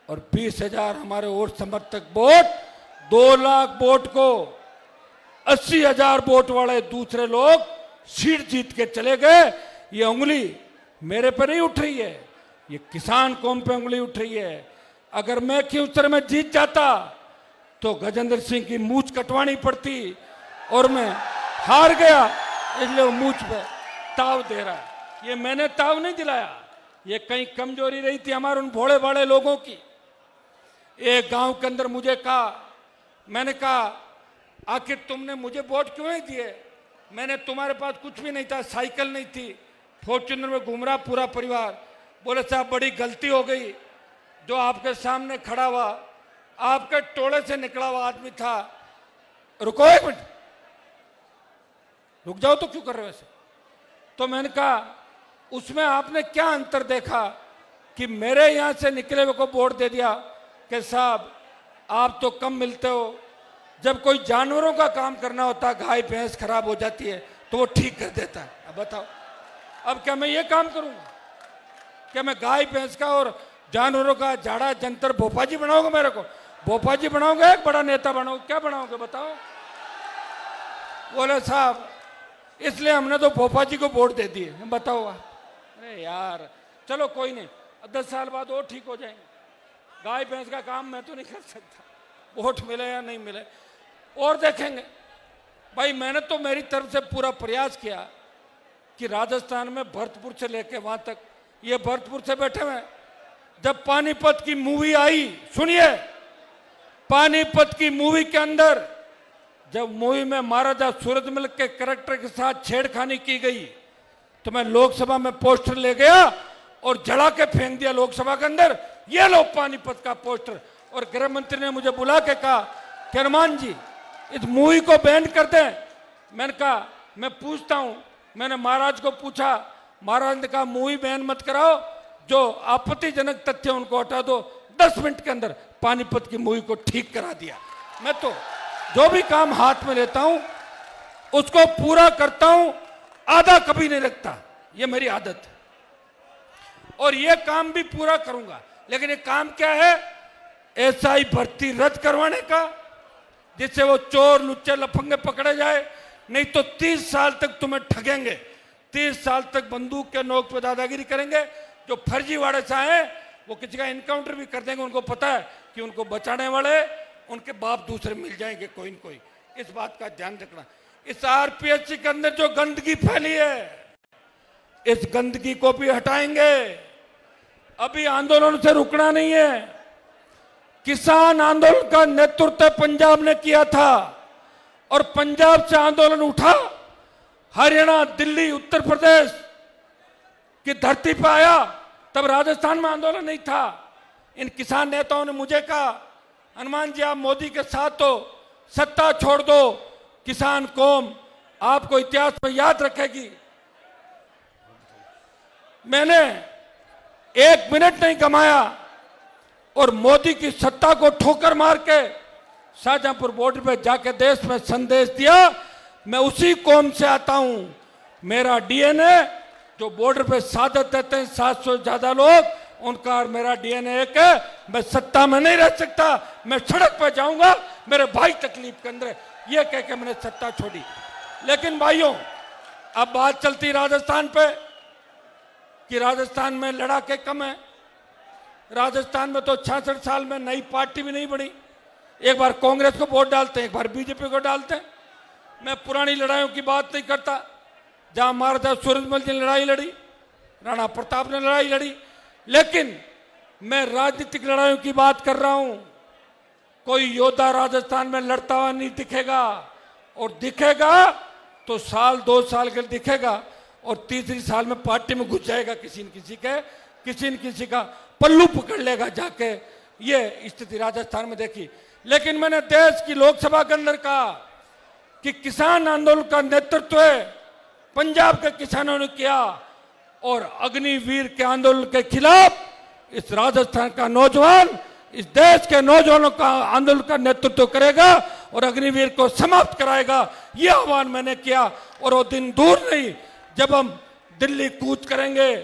और 20,000 हमारे और समर्थक वोट, 2 लाख वोट को 80,000 वोट वाले दूसरे लोग सीट जीत के चले गए। ये उंगली मेरे पे नहीं उठ रही है, ये किसान कौम पे उंगली उठ रही है। अगर मैं खींवसर में जीत जाता तो गजेंद्र सिंह की मूंछ कटवानी पड़ती, और मैं हार गया, इसलिए वो मूंछ पे ताव दे रहा है। ये मैंने ताव नहीं दिलाया, ये कहीं कमजोरी रही थी हमारे उन भोले भाले लोगों की। एक गांव के अंदर मुझे कहा, मैंने कहा आखिर तुमने मुझे वोट क्यों नहीं दिए? मैंने तुम्हारे पास कुछ भी नहीं था, साइकिल नहीं थी, फॉर्च्यूनर में घूम रहा पूरा परिवार। बोले साहब बड़ी गलती हो गई, जो आपके सामने खड़ा हुआ आपके टोले से निकला हुआ आदमी था। रुको एक मिनट, रुक जाओ तो क्यों कर रहे हो ऐसे? तो मैंने कहा उसमें आपने क्या अंतर देखा कि मेरे यहां से निकले हुए को वोट दे दिया कि साहब आप तो कम मिलते हो, जब कोई जानवरों का काम करना होता, गाय भैंस खराब हो जाती है तो वो ठीक कर देता है। अब बताओ, अब क्या मैं ये काम करूंगा? क्या मैं गाय भैंस का और जानवरों का झाड़ा जंतर भोपा जी बनाओगे? मेरे को भोपा जी बनाओगे? एक बड़ा नेता बनाओगे? क्या बनाओगे बताओ? बोले साहब इसलिए हमने तो भोपा जी को वोट दे दिए। बताओ, अरे यार चलो कोई नहीं, 10 साल बाद और ठीक हो जाएंगे। गाय भैंस का काम मैं तो नहीं कर सकता, वोट मिले या नहीं मिले और देखेंगे। भाई मैंने तो मेरी तरफ से पूरा प्रयास किया कि राजस्थान में भरतपुर से लेके वहां तक, ये भरतपुर से बैठे हुए, जब पानीपत की मूवी आई, सुनिए, पानीपत की मूवी के अंदर जब मूवी में महाराजा सूरजमल के कैरेक्टर के साथ छेड़खानी की गई तो मैं लोकसभा में पोस्टर ले गया और जला के फेंक दिया लोकसभा के अंदर, ये लो पानीपत का पोस्टर। और गृह मंत्री ने मुझे बुला के कहा कि हनुमान जी इस मूवी को बैन कर दें। मैंने कहा मैं पूछता हूं, मैंने महाराज को पूछा, महाराज ने कहा मूवी बैन मत कराओ, जो आपत्तिजनक तथ्य उनको हटा दो। 10 मिनट के अंदर पानीपत की मूवी को ठीक करा दिया। मैं तो जो भी काम हाथ में लेता हूं उसको पूरा करता हूं, आधा कभी नहीं रखता, ये मेरी आदत है और ये काम भी पूरा करूंगा। लेकिन ये काम क्या है? एसआई भर्ती रद्द करवाने का, जिससे वो चोर लुच्चे लफंगे पकड़े जाए, नहीं तो 30 साल तक तुम्हें ठगेंगे, 30 साल तक बंदूक के नोक पे दादागिरी करेंगे। जो फर्जीवाड़े चाहे वो किसी का इनकाउंटर भी कर देंगे, उनको पता है कि उनको बचाने वाले उनके बाप दूसरे मिल जाएंगे कोई न कोई। इस बात का ध्यान रखना। इस आरपीएससी के अंदर जो गंदगी फैली है, इस गंदगी को भी हटाएंगे। अभी आंदोलन से रुकना नहीं है। किसान आंदोलन का नेतृत्व पंजाब ने किया था, और पंजाब से आंदोलन उठा, हरियाणा, दिल्ली, उत्तर प्रदेश की धरती पर आया, तब राजस्थान में आंदोलन नहीं था। इन किसान नेताओं ने मुझे कहा, हनुमान जी आप मोदी के साथ तो सत्ता छोड़ दो, किसान कौम आपको इतिहास में याद रखेगी। मैंने 1 मिनट नहीं कमाया और मोदी की सत्ता को ठोकर मार के शाहजहांपुर बॉर्डर पे जाके देश में संदेश दिया, मैं उसी कौम से आता हूं। मेरा डीएनए जो बॉर्डर पे शहादत देते हैं 700 से ज्यादा लोग, उनका और मेरा डीएनए एक है। मैं सत्ता में नहीं रह सकता, मैं सड़क पे जाऊंगा, मेरे भाई तकलीफ के अंदर, ये कह के मैंने सत्ता छोड़ी। लेकिन भाइयों, अब बात चलती राजस्थान पे कि राजस्थान में लड़ाके कम है। राजस्थान में तो 66 साल में नई पार्टी भी नहीं बनी। एक बार कांग्रेस को वोट डालते हैं, एक बार बीजेपी को डालते हैं। मैं पुरानी लड़ाइयों की बात नहीं करता, जहां महाराजा सूरजमल जी ने लड़ाई लड़ी, राणा प्रताप ने लड़ाई लड़ी, लेकिन मैं राजनीतिक लड़ाइयों की बात कर रहा हूं। कोई योद्धा राजस्थान में लड़ता हुआ नहीं दिखेगा, और दिखेगा तो साल 2 साल के लिए दिखेगा, और तीसरी साल में पार्टी में घुस जाएगा किसी न किसी का पल्लू पकड़ लेगा जाके। ये स्थिति राजस्थान में देखी। लेकिन मैंने देश की लोकसभा के अंदर कहा कि किसान आंदोलन का नेतृत्व पंजाब के किसानों ने किया, और अग्निवीर के आंदोलन के खिलाफ इस राजस्थान का नौजवान इस देश के नौजवानों का आंदोलन का नेतृत्व करेगा और अग्निवीर को समाप्त कराएगा। यह आह्वान मैंने किया, और वो दिन दूर नहीं जब हम दिल्ली कूच करेंगे,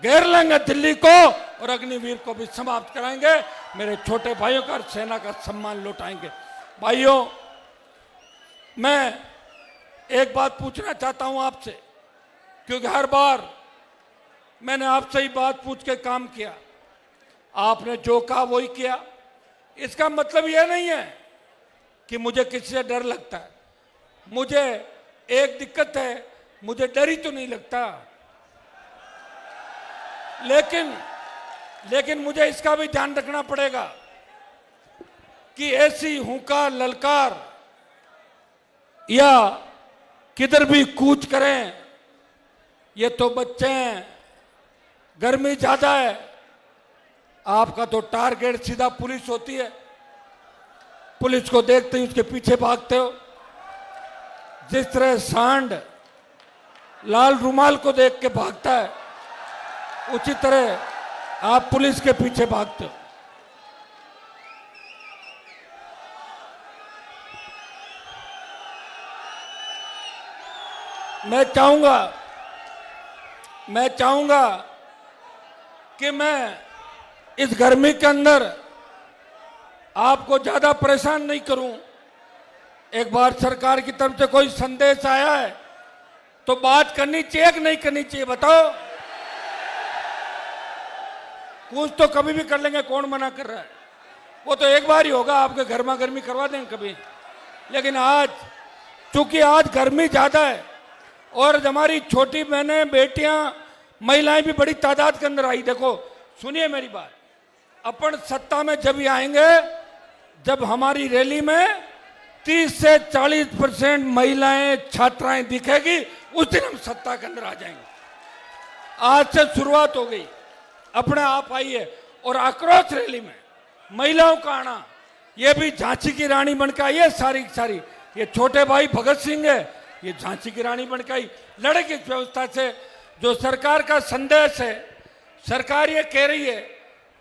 घेर लेंगे दिल्ली को और अग्निवीर को भी समाप्त कराएंगे। मेरे छोटे भाइयों का, सेना का सम्मान लौटाएंगे। भाइयों, मैं एक बात पूछना चाहता हूं आपसे, क्योंकि हर बार मैंने आपसे ही बात पूछ के काम किया, आपने जो कहा वही किया। इसका मतलब यह नहीं है कि मुझे किसी से डर लगता है। मुझे एक दिक्कत है, मुझे डर ही तो नहीं लगता, लेकिन मुझे इसका भी ध्यान रखना पड़ेगा कि ऐसी हुंकार ललकार या किधर भी कूच करें, ये तो बच्चे हैं, गर्मी ज्यादा है, आपका तो टारगेट सीधा पुलिस होती है। पुलिस को देखते ही उसके पीछे भागते हो। जिस तरह सांड लाल रुमाल को देख के भागता है, उसी तरह आप पुलिस के पीछे भागते हो। मैं चाहूंगा कि मैं इस गर्मी के अंदर आपको ज्यादा परेशान नहीं करूं। एक बार सरकार की तरफ से कोई संदेश आया है तो बात करनी चाहिए कि नहीं करनी चाहिए, बताओ? कुछ तो कभी भी कर लेंगे, कौन मना कर रहा है? वो तो एक बार ही होगा, आपके गर्मा गर्मी करवा देंगे कभी। लेकिन आज, चूंकि आज गर्मी ज्यादा है और हमारी छोटी बहनें, बेटियां, महिलाएं भी बड़ी तादाद के अंदर आई। देखो, सुनिए मेरी बात, अपन सत्ता में जब ही आएंगे जब हमारी रैली में 30 से 40% महिलाएं, छात्राएं दिखेगी, उस दिन हम सत्ता के अंदर आ जाएंगे। आज से शुरुआत हो गई, अपने आप आइए। और आक्रोश रैली में महिलाओं का आना, ये भी झांसी की रानी बनकर आई है सारी। ये छोटे भाई भगत सिंह है, ये झांसी की रानी बनकर आई, लड़ेगी इस व्यवस्था से। जो सरकार का संदेश है, सरकार ये कह रही है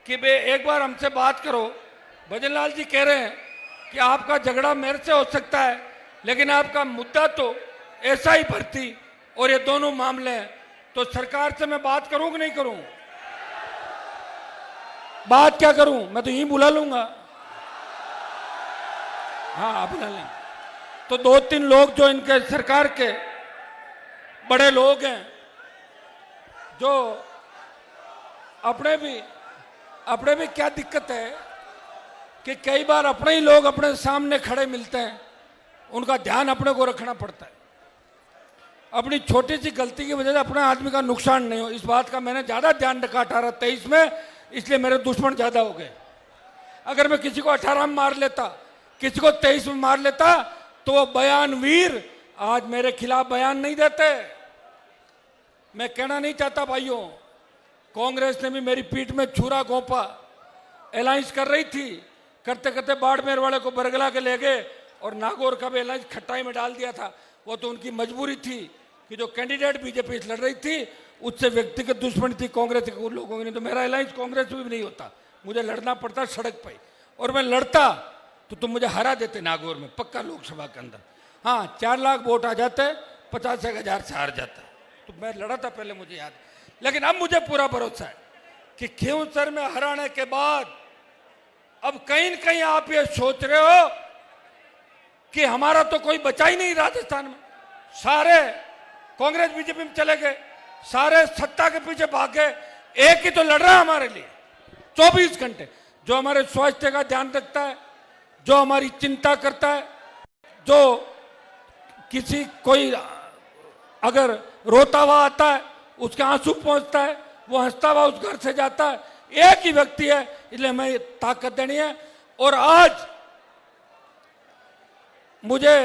कि बे एक बार हमसे बात करो। भजनलाल जी कह रहे हैं कि आपका झगड़ा मेरे से हो सकता है, लेकिन आपका मुद्दा तो ऐसा ही भर्ती और ये दोनों मामले हैं, तो सरकार से मैं बात करूं कि नहीं करूं? बात क्या करूं? मैं तो यहीं बुला लूंगा। हाँ, आप बुला लें। तो 2-3 लोग जो इनके सरकार के बड़े लोग हैं, जो अपने भी क्या दिक्कत है कि कई बार अपने ही लोग अपने सामने खड़े मिलते हैं, उनका ध्यान अपने को रखना पड़ता है। अपनी छोटी सी गलती की वजह से अपने आदमी का नुकसान नहीं हो, इस बात का मैंने ज्यादा ध्यान रखा 18-23 में, इसलिए मेरे दुश्मन ज्यादा हो गए। अगर मैं किसी को 18 में मार लेता, किसी को 23 में मार लेता, तो वो बयानवीर आज मेरे खिलाफ बयान नहीं देते। मैं कहना नहीं चाहता भाइयों, कांग्रेस ने भी मेरी पीठ में छुरा घोंपा, अलायंस कर रही थी, करते करते बाड़मेर वाले को बरगला के ले गए और नागौर का भी अलायंस खट्टाई में डाल दिया था। वो तो उनकी मजबूरी थी कि जो कैंडिडेट बीजेपी से लड़ रही थी उससे व्यक्तिगत दुश्मनी थी कांग्रेस के लोगों की। नहीं तो मेरा अलायंस कांग्रेस में भी नहीं होता, मुझे लड़ना पड़ता सड़क पर, और मैं लड़ता तो तुम मुझे हरा देते नागौर में पक्का लोकसभा के अंदर। हाँ, 4 लाख वोट आ जाते, 50,000 से हार जाता, तो मैं लड़ा था पहले, मुझे याद। लेकिन अब मुझे पूरा भरोसा है कि खींवसर में हराने के बाद अब कहीं न कहीं आप ये सोच रहे हो कि हमारा तो कोई बचा ही नहीं राजस्थान में, सारे कांग्रेस बीजेपी में चले गए, सारे सत्ता के पीछे भाग गए, एक ही तो लड़ रहा है हमारे लिए 24 घंटे, जो हमारे स्वास्थ्य का ध्यान रखता है, जो हमारी चिंता करता है, जो किसी कोई अगर रोता हुआ आता है उसके आंसू पहुंचता है, वो हंसता हुआ उस घर से जाता है, एक ही व्यक्ति है। इसलिए हमें ताकत देनी है। और आज मुझे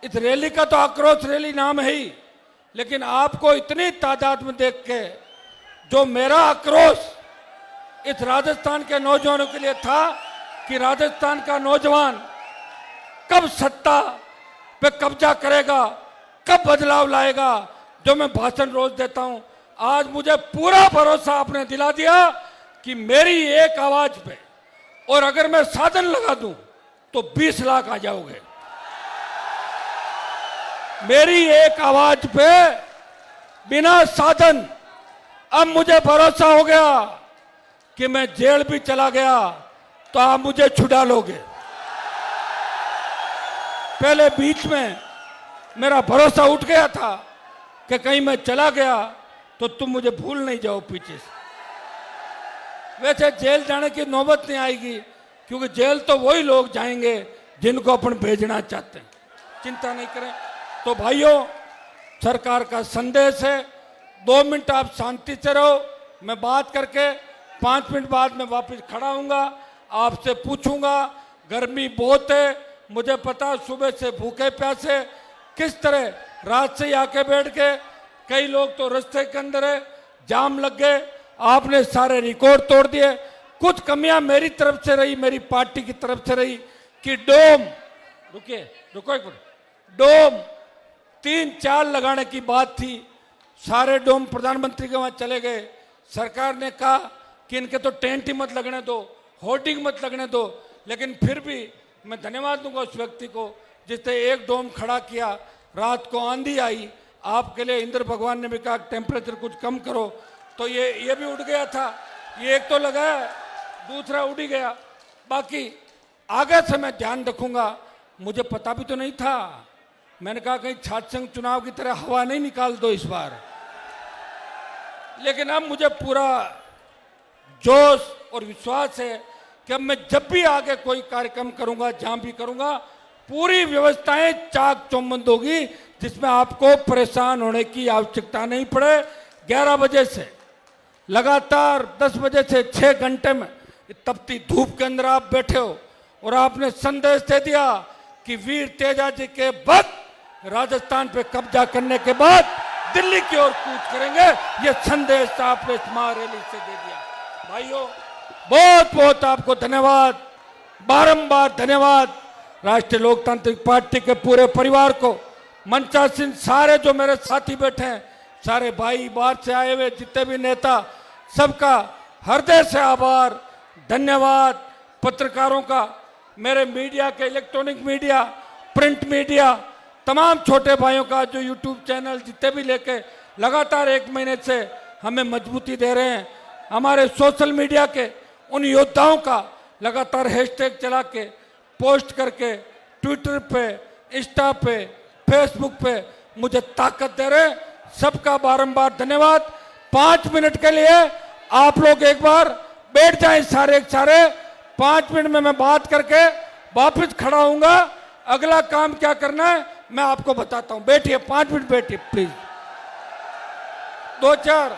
इस रैली का तो आक्रोश रैली नाम है ही, लेकिन आपको इतनी तादाद में देख के जो मेरा आक्रोश इस राजस्थान के नौजवानों के लिए था कि राजस्थान का नौजवान कब सत्ता पे कब्जा करेगा, कब बदलाव लाएगा, जो मैं भाषण रोज देता हूं, आज मुझे पूरा भरोसा आपने दिला दिया कि मेरी एक आवाज पे, और अगर मैं साधन लगा दूं तो 20 लाख आ जाओगे। मेरी एक आवाज पे बिना साधन अब मुझे भरोसा हो गया कि मैं जेल भी चला गया तो आप मुझे छुड़ा लोगे। पहले बीच में मेरा भरोसा उठ गया था कि कहीं मैं चला गया तो तुम मुझे भूल नहीं जाओ पीछे से। वैसे जेल जाने की नौबत नहीं आएगी, क्योंकि जेल तो वही लोग जाएंगे जिनको अपन भेजना चाहते हैं, चिंता नहीं करें। तो भाइयों, सरकार का संदेश है, 2 मिनट आप शांति से रहो, मैं बात करके 5 मिनट बाद मैं वापस खड़ा हूँगा, आपसे पूछूंगा। गर्मी बहुत है, मुझे पता सुबह से भूखे प्यासे किस तरह रात से ही आके बैठ के, कई लोग तो रास्ते के अंदर है, जाम लग गए, आपने सारे रिकॉर्ड तोड़ दिए। कुछ कमियां मेरी तरफ से रही, मेरी पार्टी की तरफ से रही कि डोम, रुको एक मिनट, डोम 3-4 लगाने की बात थी, सारे डोम प्रधानमंत्री के वहां चले गए। सरकार ने कहा कि इनके तो टेंट ही मत लगने दो, होर्डिंग मत लगने दो, लेकिन फिर भी मैं धन्यवाद दूंगा उस व्यक्ति को जिसने एक डोम खड़ा किया। रात को आंधी आई, आपके लिए इंद्र भगवान ने भी कहा टेम्परेचर कुछ कम करो, तो ये भी उड़ गया था। ये एक तो लगाया, दूसरा उड़ ही गया। बाकी आगे से मैं ध्यान रखूंगा। मुझे पता भी तो नहीं था, मैंने कहा कहीं छात्र संघ चुनाव की तरह हवा नहीं निकाल दो इस बार, लेकिन अब मुझे पूरा जोश और विश्वास है कि अब मैं जब भी आगे कोई कार्यक्रम करूंगा, जहां भी करूंगा, पूरी व्यवस्थाएं चाक चौबंद होगी, जिसमें आपको परेशान होने की आवश्यकता नहीं पड़े। 11 बजे से लगातार 10 बजे से 6 घंटे में तपती धूप के अंदर आप बैठे हो और आपने संदेश दे दिया कि वीर तेजा जी के वक्त राजस्थान पे कब्जा करने के बाद दिल्ली की ओर कूच करेंगे। ये संदेश आपने इस महारैली से दे दिया। भाइयों, बहुत बहुत आपको धन्यवाद, बारंबार धन्यवाद। राष्ट्रीय लोकतांत्रिक पार्टी के पूरे परिवार को, मंचासीन सारे जो मेरे साथी बैठे हैं, सारे भाई, बाहर से आए हुए जितने भी नेता, सबका हृदय से आभार, धन्यवाद। पत्रकारों का, मेरे मीडिया के, इलेक्ट्रॉनिक मीडिया, प्रिंट मीडिया, तमाम छोटे भाइयों का जो यूट्यूब चैनल जितने भी लेके लगातार 1 महीने से हमें मजबूती दे रहे हैं, हमारे सोशल मीडिया के उन योद्धाओं का लगातार हैशटैग चला के, पोस्ट करके, ट्विटर पे, इंस्टा पे, फेसबुक पे मुझे ताकत दे रहे, सबका बारंबार धन्यवाद। 5 मिनट के लिए आप लोग एक बार बैठ जाएं, सारे 5 मिनट में मैं बात करके वापस खड़ा होऊंगा। अगला काम क्या करना है मैं आपको बताता हूं। बैठिए, 5 मिनट बैठिए प्लीज। 2-4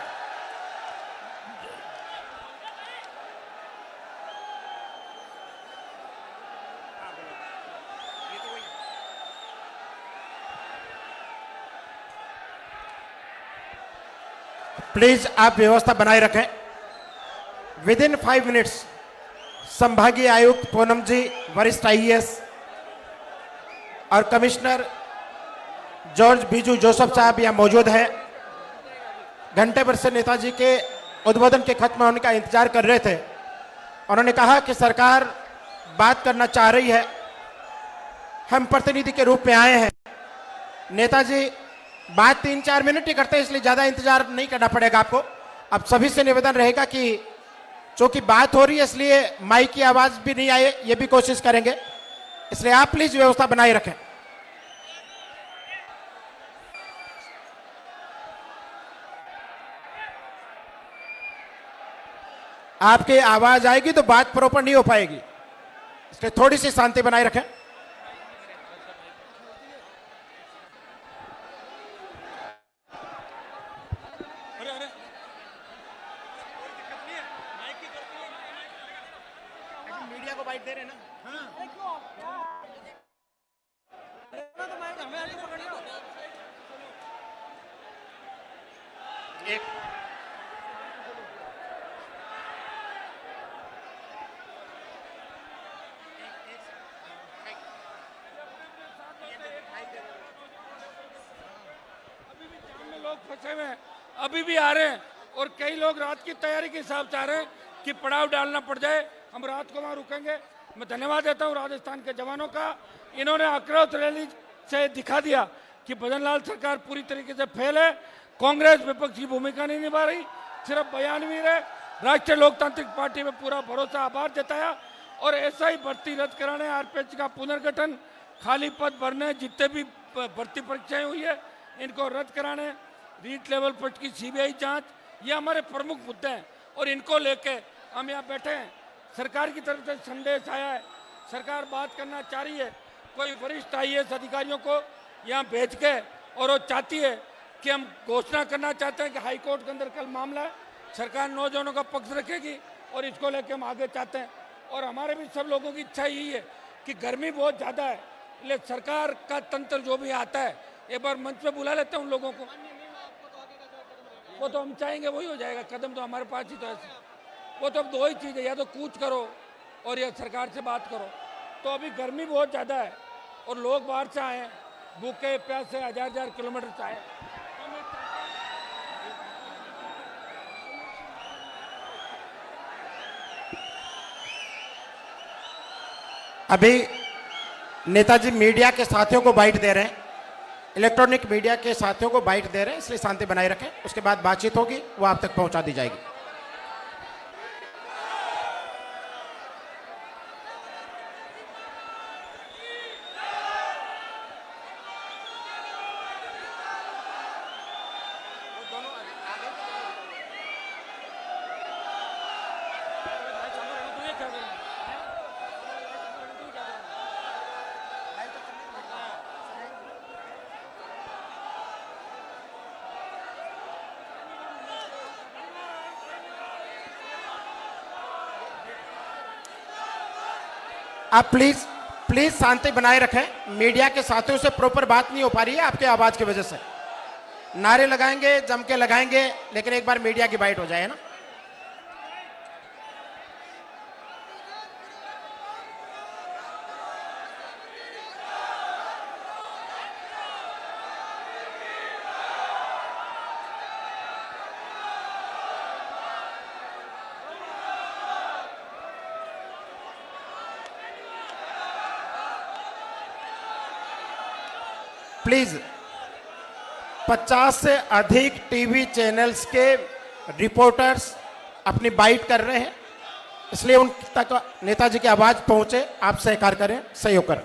प्लीज आप व्यवस्था बनाए रखें। विद इन 5 मिनट्स संभागीय आयुक्त पूनम जी, वरिष्ठ आईएएस और कमिश्नर जॉर्ज बीजू जोसेफ साहब यहाँ मौजूद हैं। घंटे भर से नेताजी के उद्बोधन के खत्म होने का इंतजार कर रहे थे। उन्होंने कहा कि सरकार बात करना चाह रही है, हम प्रतिनिधि के रूप में आए हैं। नेताजी बात 3-4 मिनट ही करते हैं, इसलिए ज्यादा इंतजार नहीं करना पड़ेगा आपको। अब सभी से निवेदन रहेगा कि चूंकि बात हो रही है इसलिए माइक की आवाज भी नहीं आए, ये भी कोशिश करेंगे, इसलिए आप प्लीज व्यवस्था बनाए रखें। आपकी आवाज आएगी तो बात प्रॉपर नहीं हो पाएगी, इसलिए थोड़ी सी शांति बनाए रखें। मीडिया को बाइट दे रहे ना। एक लोग फंसे हुए हैं, अभी भी आ रहे हैं और कई लोग रात की तैयारी के हिसाब से आ रहे हैं कि पड़ाव डालना पड़ जाए, हम रात को वहां रुकेंगे। मैं धन्यवाद देता हूं राजस्थान के जवानों का, इन्होंने आक्रोश रैली से दिखा दिया कि भजनलाल सरकार पूरी तरीके से फेल है। कांग्रेस विपक्ष की भूमिका नहीं निभा रही, सिर्फ बयानवीर है। राष्ट्रीय लोकतांत्रिक पार्टी में पूरा भरोसा, आभार जताया और ऐसा ही भर्ती रद्द कराने, आरपीएच का पुनर्गठन, खाली पद भरने, जितने भी भर्ती परीक्षाएं हुई है इनको रद्द कराने, रीट लेवल पर की सीबीआई जांच, ये हमारे प्रमुख मुद्दे हैं और इनको लेके हम यहाँ बैठे हैं। सरकार की तरफ से संदेश आया है, सरकार बात करना चाह रही है, कोई वरिष्ठ आईएएस अधिकारियों को यहाँ भेज के, और वो चाहती है कि हम घोषणा करना चाहते हैं कि हाई कोर्ट के अंदर कल मामला है, सरकार नौजवानों का पक्ष रखेगी और इसको लेके हम आगे चाहते हैं। और हमारे भी सब लोगों की इच्छा यही है कि गर्मी बहुत ज़्यादा है, इसलिए सरकार का तंत्र जो भी आता है एक बार मंच पे बुला लेते हैं उन लोगों को। वो तो हम चाहेंगे वही हो जाएगा, कदम तो हमारे पास ही तो है। वो तो अब दो ही चीज़ है, या तो कूच करो और या सरकार से बात करो। तो अभी गर्मी बहुत ज़्यादा है और लोग बाहर से आए हैं, भूखे प्यासे 1000 किलोमीटर से आए। अभी नेताजी मीडिया के साथियों को बाइट दे रहे हैं, इलेक्ट्रॉनिक मीडिया के साथियों को बाइट दे रहे हैं, इसलिए शांति बनाए रखें। उसके बाद बातचीत होगी, वो आप तक पहुंचा दी जाएगी। आप प्लीज शांति बनाए रखें। मीडिया के साथियों से प्रॉपर बात नहीं हो पा रही है आपके आवाज की वजह से। नारे लगाएंगे, जम के लगाएंगे, लेकिन एक बार मीडिया की बाइट हो जाए ना। प्लीज 50 से अधिक टीवी चैनल्स के रिपोर्टर्स अपनी बाइट कर रहे हैं, इसलिए उन तक नेताजी की आवाज पहुंचे। आप सहकार करें, सहयोग करें।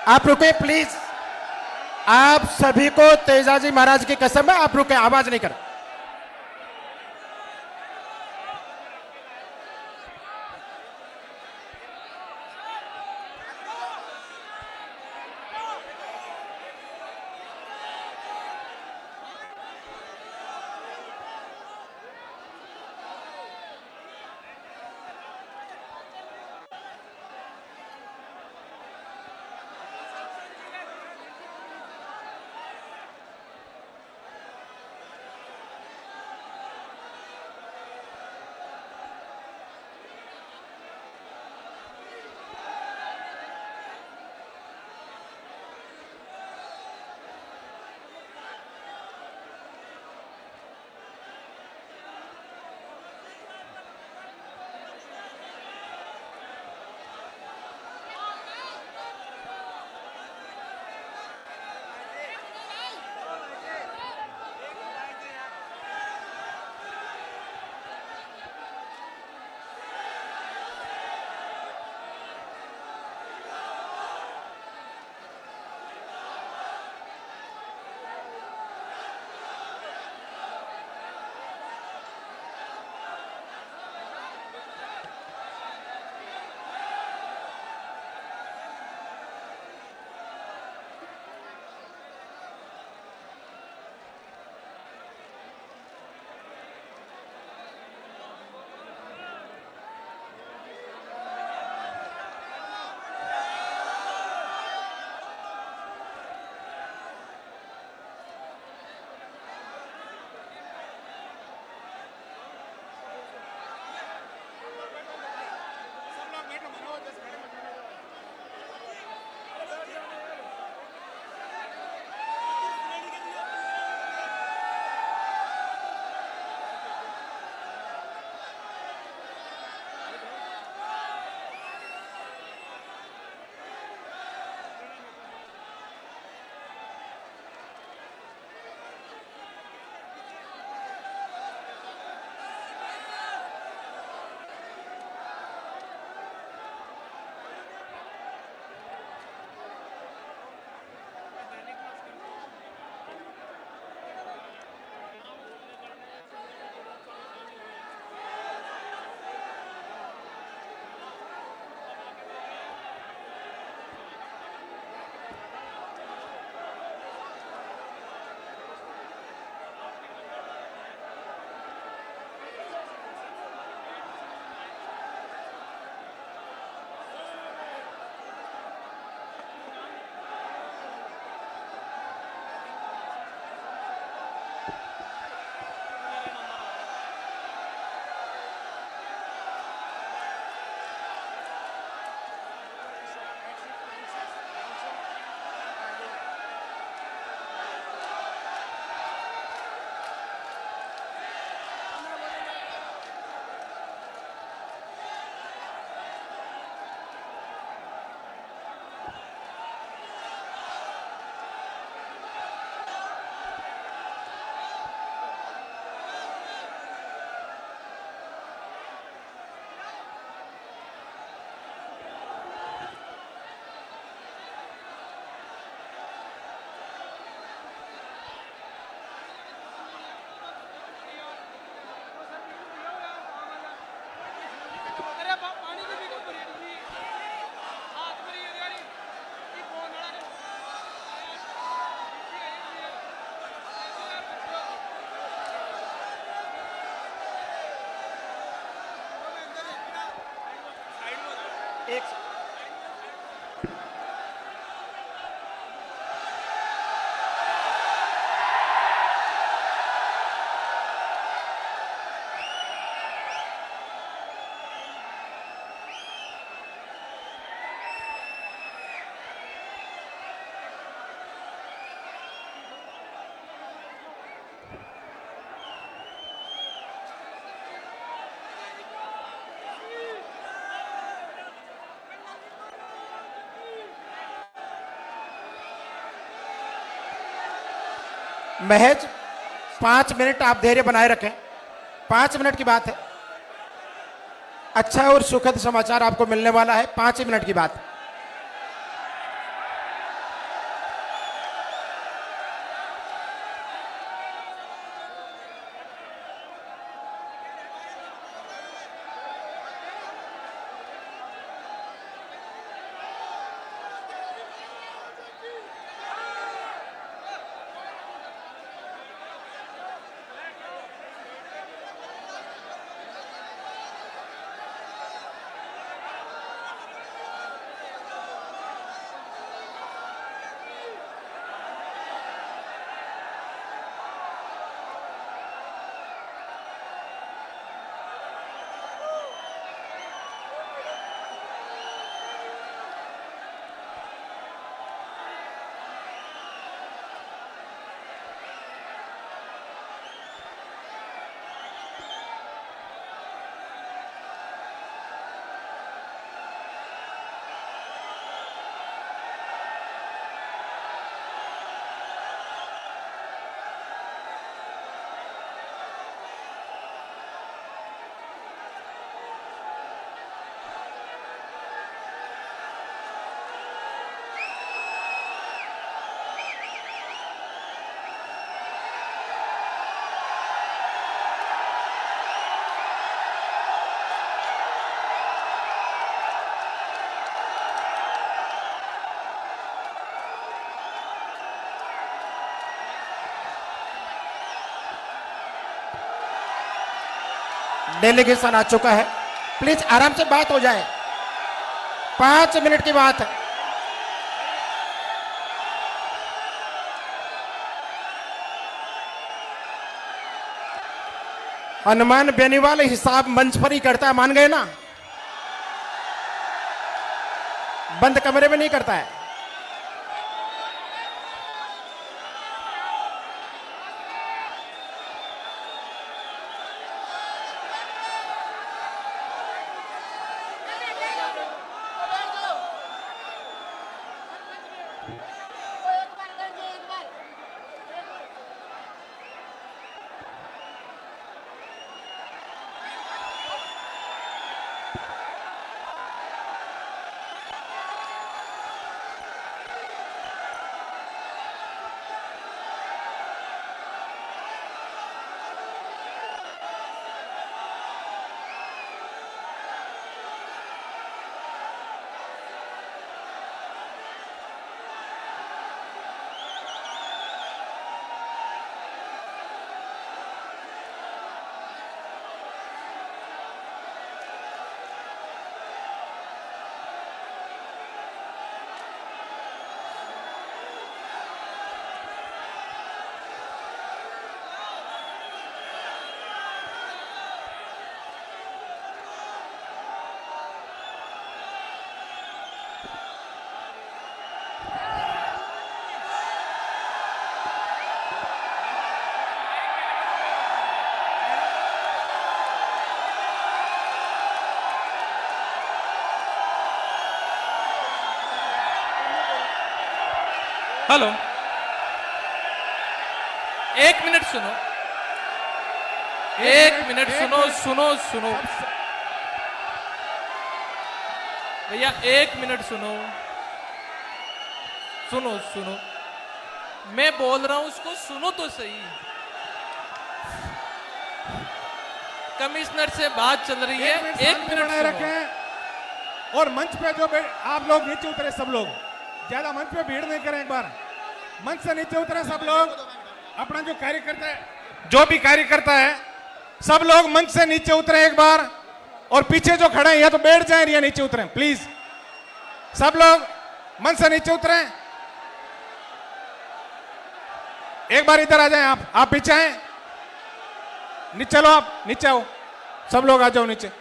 आप रुके प्लीज। आप सभी को तेजाजी महाराज की कसम है, आप रुके, आवाज नहीं कर। एक महज 5 मिनट आप धैर्य बनाए रखें। 5 मिनट की बात है। अच्छा और सुखद समाचार आपको मिलने वाला है। 5 ही मिनट की बात। डेलीगेशन आ चुका है। प्लीज आराम से बात हो जाए, 5 मिनट की बात है। हनुमान बेनीवाल हिसाब मंच पर ही करता है, मान गए ना? बंद कमरे में नहीं करता है। हेलो, 1 मिनट सुनो, 1 मिनट सुनो, सुनो सुनो भैया, 1 मिनट सुनो, सुनो सुनो, मैं बोल रहा हूं, उसको सुनो तो सही। कमिश्नर से बात चल रही है, 1 मिनट बनाए रखें। और मंच पे जो आप लोग नीचे उतरे, सब लोग ज्यादा मंच पे भीड़ नहीं करें। एक बार मंच से नीचे उतरे सब लोग। अपना जो कार्यकर्ता है, जो भी कार्यकर्ता है, सब लोग मंच से नीचे उतरे एक बार। और पीछे जो खड़े हैं या तो बैठ जाएं या नीचे उतरें, प्लीज। सब लोग मंच से नीचे उतरें। एक बार इधर आ जाएं। आप पीछे आए, नीचे चलो, आप नीचे आओ, सब लोग आ जाओ नीचे।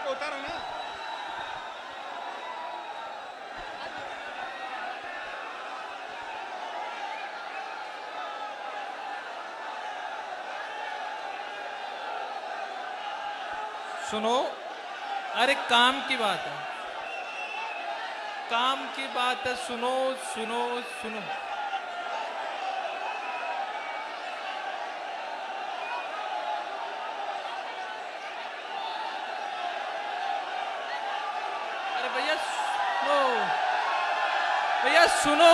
उतारो ना। सुनो, अरे काम की बात है, काम की बात है, सुनो सुनो सुनो। अरे भैया सुनो, भैया सुनो।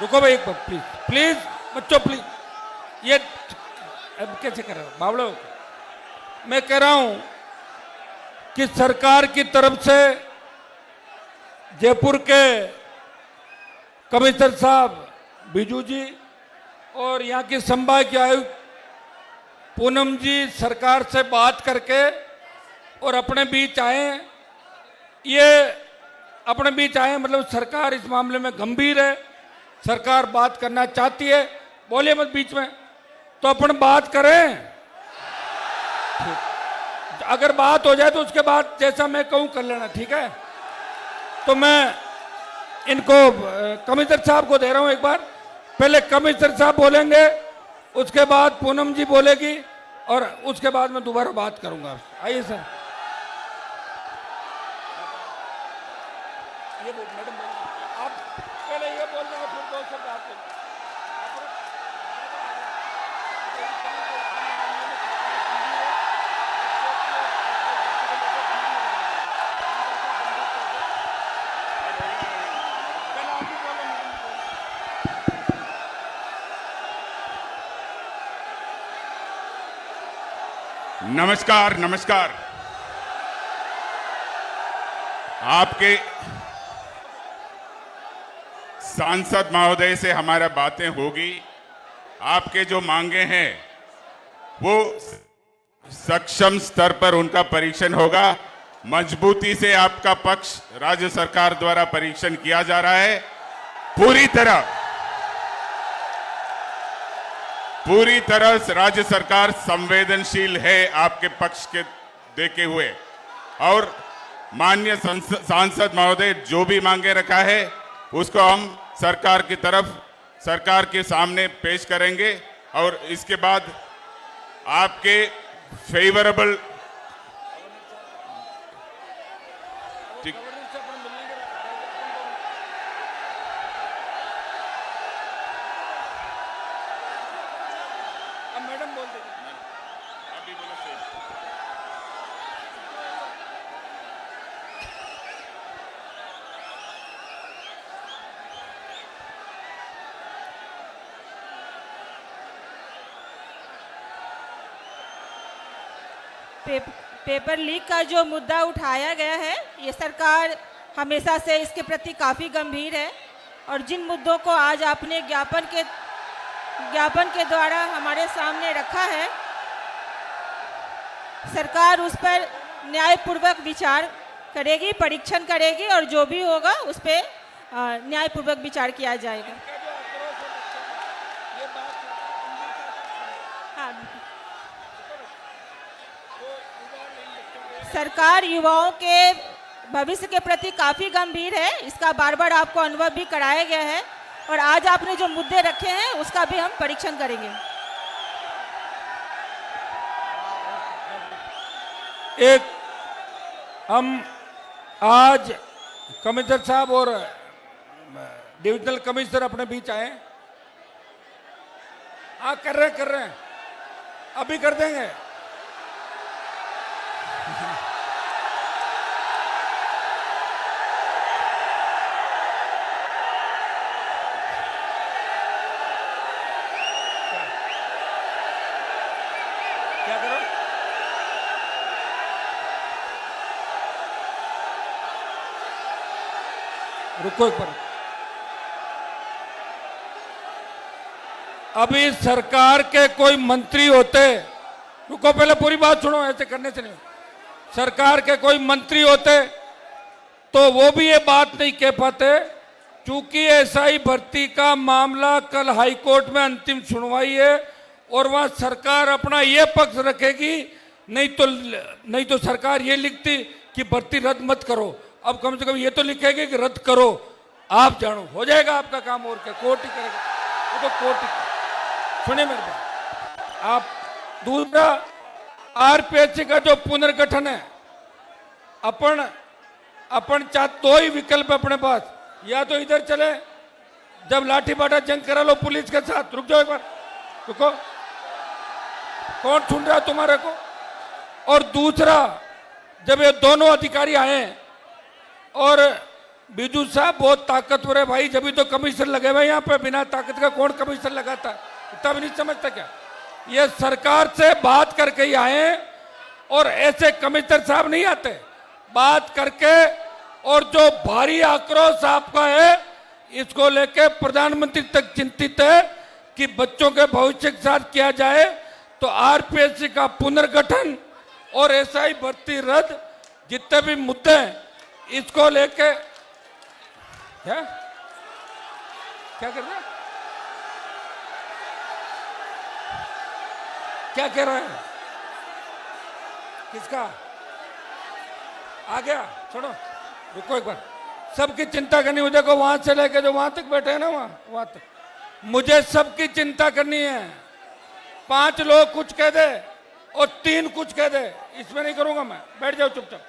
रुको भाई एक बार, प्लीज प्लीज बच्चों प्लीज। ये अब कैसे कर रहे हो बावड़ो? मैं कह रहा हूं कि सरकार की तरफ से जयपुर के कमिश्नर साहब बिजू जी और यहाँ की संभाग के आयुक्त पूनम जी सरकार से बात करके और अपने बीच आए। ये अपने बीच आए, मतलब सरकार इस मामले में गंभीर है, सरकार बात करना चाहती है। बोलिए मत बीच में, तो अपन बात करें। अगर बात हो जाए तो उसके बाद जैसा मैं कहूं कर लेना, ठीक है? तो मैं इनको कमिश्नर साहब को दे रहा हूं एक बार। पहले कमिश्नर साहब बोलेंगे, उसके बाद पूनम जी बोलेगी और उसके बाद मैं दोबारा बात करूंगा। आइए सर। ये मैडम आप पहले ये बोल देंगे, फिर दो शब्द आप बोलेंगे। नमस्कार, नमस्कार। आपके सांसद महोदय से हमारा बातें होगी। आपके जो मांगे हैं वो सक्षम स्तर पर उनका परीक्षण होगा। मजबूती से आपका पक्ष राज्य सरकार द्वारा परीक्षण किया जा रहा है। पूरी तरह राज्य सरकार संवेदनशील है आपके पक्ष के देखे हुए, और माननीय सांसद महोदय जो भी मांगे रखा है उसको हम सरकार के सामने पेश करेंगे, और इसके बाद आपके फेवरेबल मैडम बोल देंगे। अभी बोलो सही। पेपर लीक का जो मुद्दा उठाया गया है, ये सरकार हमेशा से इसके प्रति काफ़ी गंभीर है, और जिन मुद्दों को आज आपने ज्ञापन के द्वारा हमारे सामने रखा है, सरकार उस पर न्यायपूर्वक विचार करेगी, परीक्षण करेगी, और जो भी होगा उस पर न्यायपूर्वक विचार किया जाएगा। हाँ, सरकार युवाओं के भविष्य के प्रति काफ़ी गंभीर है, इसका बार बार आपको अनुभव भी कराया गया है, और आज आपने जो मुद्दे रखे हैं उसका भी हम परीक्षण करेंगे। एक हम आज कमिश्नर साहब और डिविजनल कमिश्नर अपने बीच आए। हाँ, कर रहे हैं, अभी कर देंगे। क्या करो? रुको एक बार। अभी सरकार के कोई मंत्री होते, रुको पहले पूरी बात सुनो, ऐसे करने से नहीं। सरकार के कोई मंत्री होते तो वो भी ये बात नहीं कह पाते, क्योंकि एसआई भर्ती का मामला कल हाईकोर्ट में अंतिम सुनवाई है, और वहां सरकार अपना ये पक्ष रखेगी। नहीं तो सरकार ये लिखती कि भर्ती रद्द मत करो, अब कम से कम ये तो लिखेगी कि रद्द करो। आप जानो, हो जाएगा आपका काम, और क्या, कोर्ट ही करेगा वो तो, कोर्ट ही। सुनिए मेरे बात। आप दूसरा, आरपीएससी का जो पुनर्गठन है, अपन दो ही विकल्प है अपने पास। या तो इधर चले, जब लाठी बाटा जंग करा लो पुलिस के साथ। रुक जाओ एक बार, रुको, कौन सुन रहा है तुम्हारे को? और दूसरा, जब ये दोनों अधिकारी आए, और बिजू साहब बहुत ताकतवर है भाई, जब भी तो कमिश्नर लगे हुए यहाँ पे, बिना ताकत का कौन कमिश्नर लगाता है? इतना भी नहीं समझता क्या? ये सरकार से बात करके ही आए, और ऐसे कमिश्नर साहब नहीं आते। बात करके, और जो भारी आक्रोश आपका है, इसको लेके प्रधानमंत्री तक चिंतित है कि बच्चों के भविष्य के साथ किया जाए। तो आरपीएससी का पुनर्गठन और एसआई भर्ती रद्द, जितने भी मुद्दे हैं, इसको लेके क्या कर रहे हैं? क्या कह रहा है? किसका आ गया? छोड़ो, रुको एक बार। सबकी चिंता करनी मुझे को, वहां से लेके जो वहां तक बैठे हैं ना, वहां तक मुझे सबकी चिंता करनी है। 5 लोग कुछ कह दे और 3 कुछ कह दे, इसमें नहीं करूंगा मैं। बैठ जाओ चुपचाप।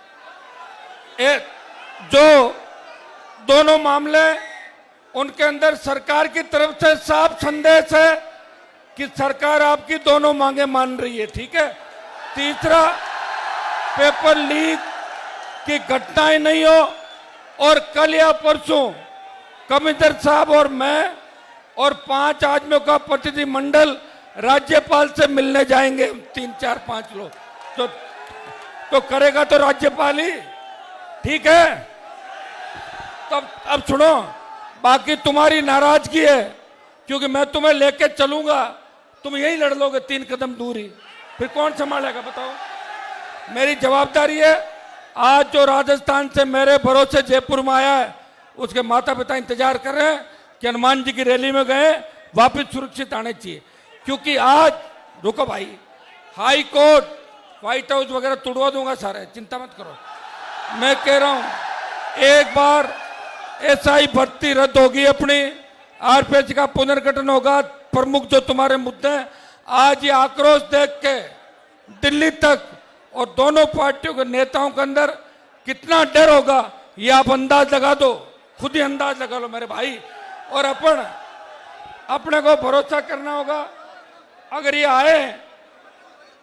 जो दोनों मामले, उनके अंदर सरकार की तरफ से साफ संदेश है कि सरकार आपकी दोनों मांगे मान रही है, ठीक है। तीसरा, पेपर लीक की घटनाएं नहीं हो, और कल या परसों कमिश्नर साहब और मैं और 5 आदमियों का प्रतिनिधिमंडल राज्यपाल से मिलने जाएंगे। 3, 4, 5 लोग तो करेगा तो राज्यपाल ही, ठीक है। तब अब सुनो, बाकी तुम्हारी नाराजगी है, क्योंकि मैं तुम्हें लेके चलूंगा, तुम यही लड़ लोगे 3 कदम दूरी, फिर कौन संभालेगा बताओ? मेरी जवाबदारी है। आज जो राजस्थान से मेरे भरोसे जयपुर में आया है, उसके माता पिता इंतजार कर रहे हैं कि हनुमान जी की रैली में गए, वापस सुरक्षित आने चाहिए। क्योंकि आज, रुको भाई, हाई कोर्ट, व्हाइट हाउस वगैरह तोड़वा दूंगा सारे, चिंता मत करो। मैं कह रहा हूं, एक बार एसआई भर्ती रद्द होगी अपनी, आरपीएस का पुनर्गठन होगा, प्रमुख जो तुम्हारे मुद्दे हैं, आज ये आक्रोश देख के दिल्ली तक और दोनों पार्टियों के नेताओं के अंदर कितना डर होगा, ये आप अंदाज लगा दो, खुद ही अंदाज लगा लो मेरे भाई। और अपने को भरोसा करना होगा। अगर ये आए,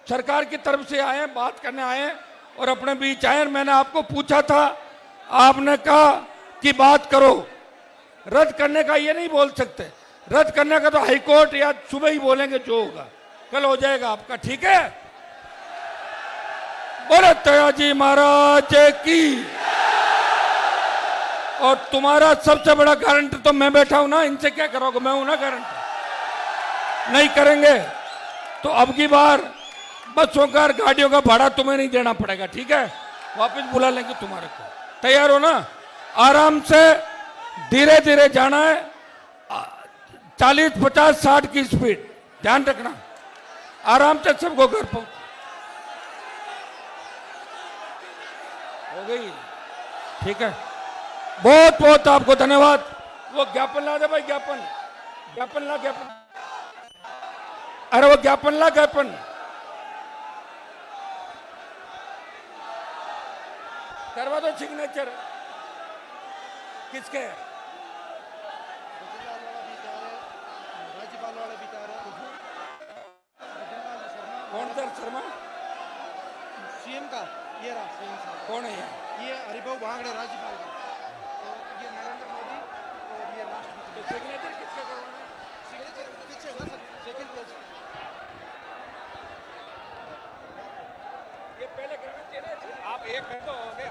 सरकार की तरफ से आए, बात करने आए और अपने बीच आए, मैंने आपको पूछा था, आपने कहा कि बात करो। रद्द करने का ये नहीं बोल सकते, रद्द करने का तो हाईकोर्ट या सुबह ही बोलेंगे, जो होगा कल हो जाएगा आपका, ठीक है। बोले तयाजी महाराज की। और तुम्हारा सबसे बड़ा गारंटी तो मैं बैठा हूं ना, इनसे क्या करोगे? मैं हूं ना गारंटी। नहीं करेंगे तो अब की बार बसों का, गाड़ियों का भाड़ा तुम्हें नहीं देना पड़ेगा, ठीक है। वापस बुला लेंगे तुम्हारे को। तैयार हो ना? आराम से धीरे धीरे जाना है, 40, 50, 60 की स्पीड, ध्यान रखना। आराम से सबको घर पहुंच हो गई, ठीक है। बहुत बहुत आपको धन्यवाद। वो ज्ञापन ला दे भाई, ज्ञापन ला, ज्ञापन। अरे वो ज्ञापन ला, ज्ञापन। करवा दो सिग्नेचर। किसके? कौन सर? शर्मा सीएम का ये रहा, सीएम साहब। कौन है ये हरिभाऊ भांगड़े राज्यपाल का, तो ये नरेंद्र मोदी और ये राष्ट्रपति। सिग्नेचर किसका करवाना है? सिग्नेचर पीछे होगा सर, सेकंड पेज। ये पहले करना चाहिए। आप एक कर दो, हो गया।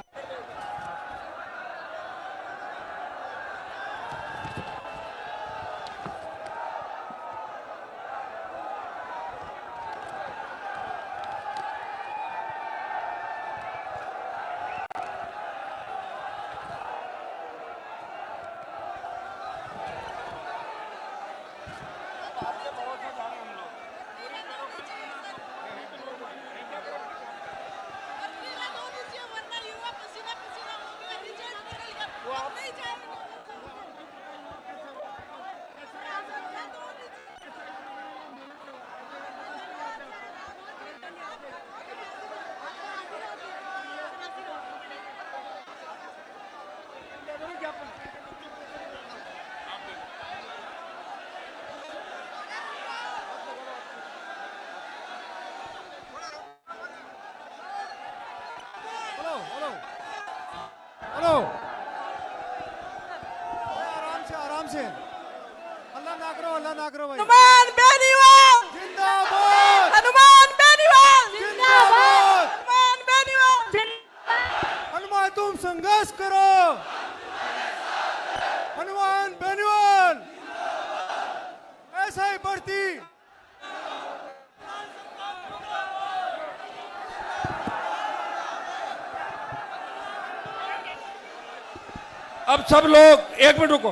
हेलो, आराम से, अल्लाह ना करो, अल्लाह ना करो भाई। हनुमान बेनीवाल जिंदाबाद, हनुमान बेनीवाल जिंदाबाद, हनुमान बेनीवाल हनुमान तुम संघर्ष करो, हनुमान बेनीवाल ऐसा ही बढ़ती। अब सब लोग 1 मिनट रुको,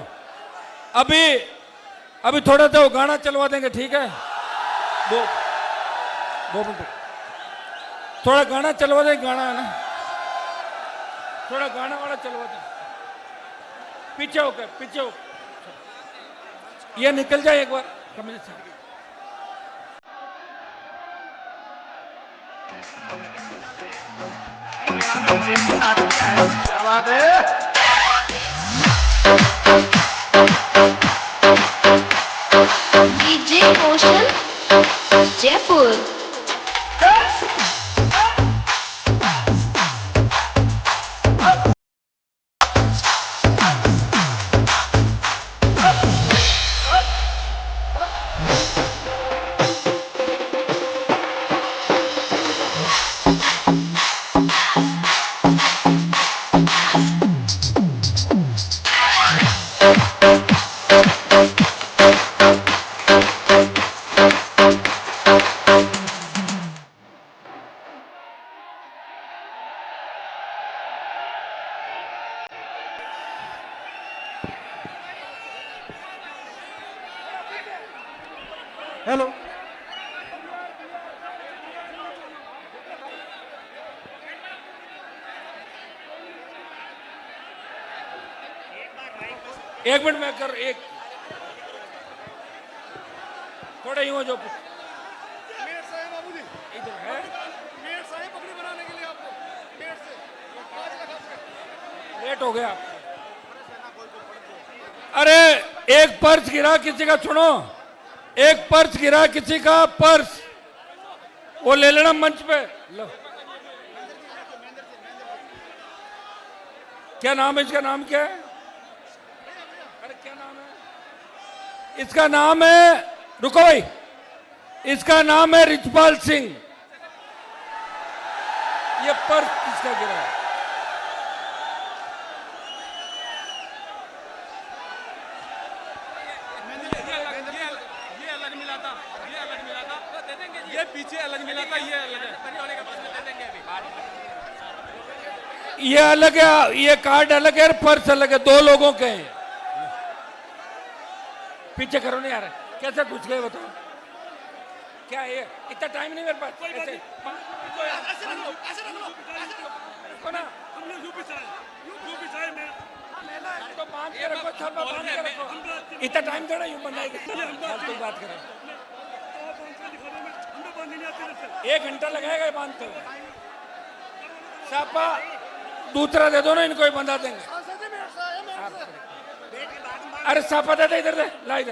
अभी थोड़ा सा वो गाना चलवा देंगे, ठीक है। 2 मिनट थोड़ा गाना चलवा दे, गाना है ना, थोड़ा गाना वाला चलवा दे, पीछे होकर, पीछे होकर ये निकल जाए एक बार कमरे से। डीजे रोशन जयपुर। हेलो। एक मिनट में कर, एक थोड़ा यूं हो जो इधर है, लेट हो गया। अरे एक पर्स गिरा किसी का, सुनो, एक पर्स गिरा किसी का, पर्स वो ले लेना मंच पे। लो, क्या नाम है इसका, नाम क्या है? अरे क्या नाम है इसका? नाम है, रुको भाई, इसका नाम है रिचपाल सिंह। ये पर्स किसका गिरा है? ये पीछे अलग मिला था, ये अलग है। ये अलग है, ये कार्ड अलग है, पर्स अलग है, 2 लोगों के हैं। पीछे करो नहीं यार, कैसे घुस गए बताओ? क्या है ये? इतना टाइम नहीं मेरे पास। ऐसे रखो ना, तो बांध के रखो, सब बांध के रखो। इतना टाइम थोड़ा यूं बनाएगा, कोई बात करें। 1 घंटा लगेगा ये बांधते हुए। सापा दूसरा दे दो ना, इनको ही बंधा देंगे। अरे सापा दे दे, इधर दे, ला इधर।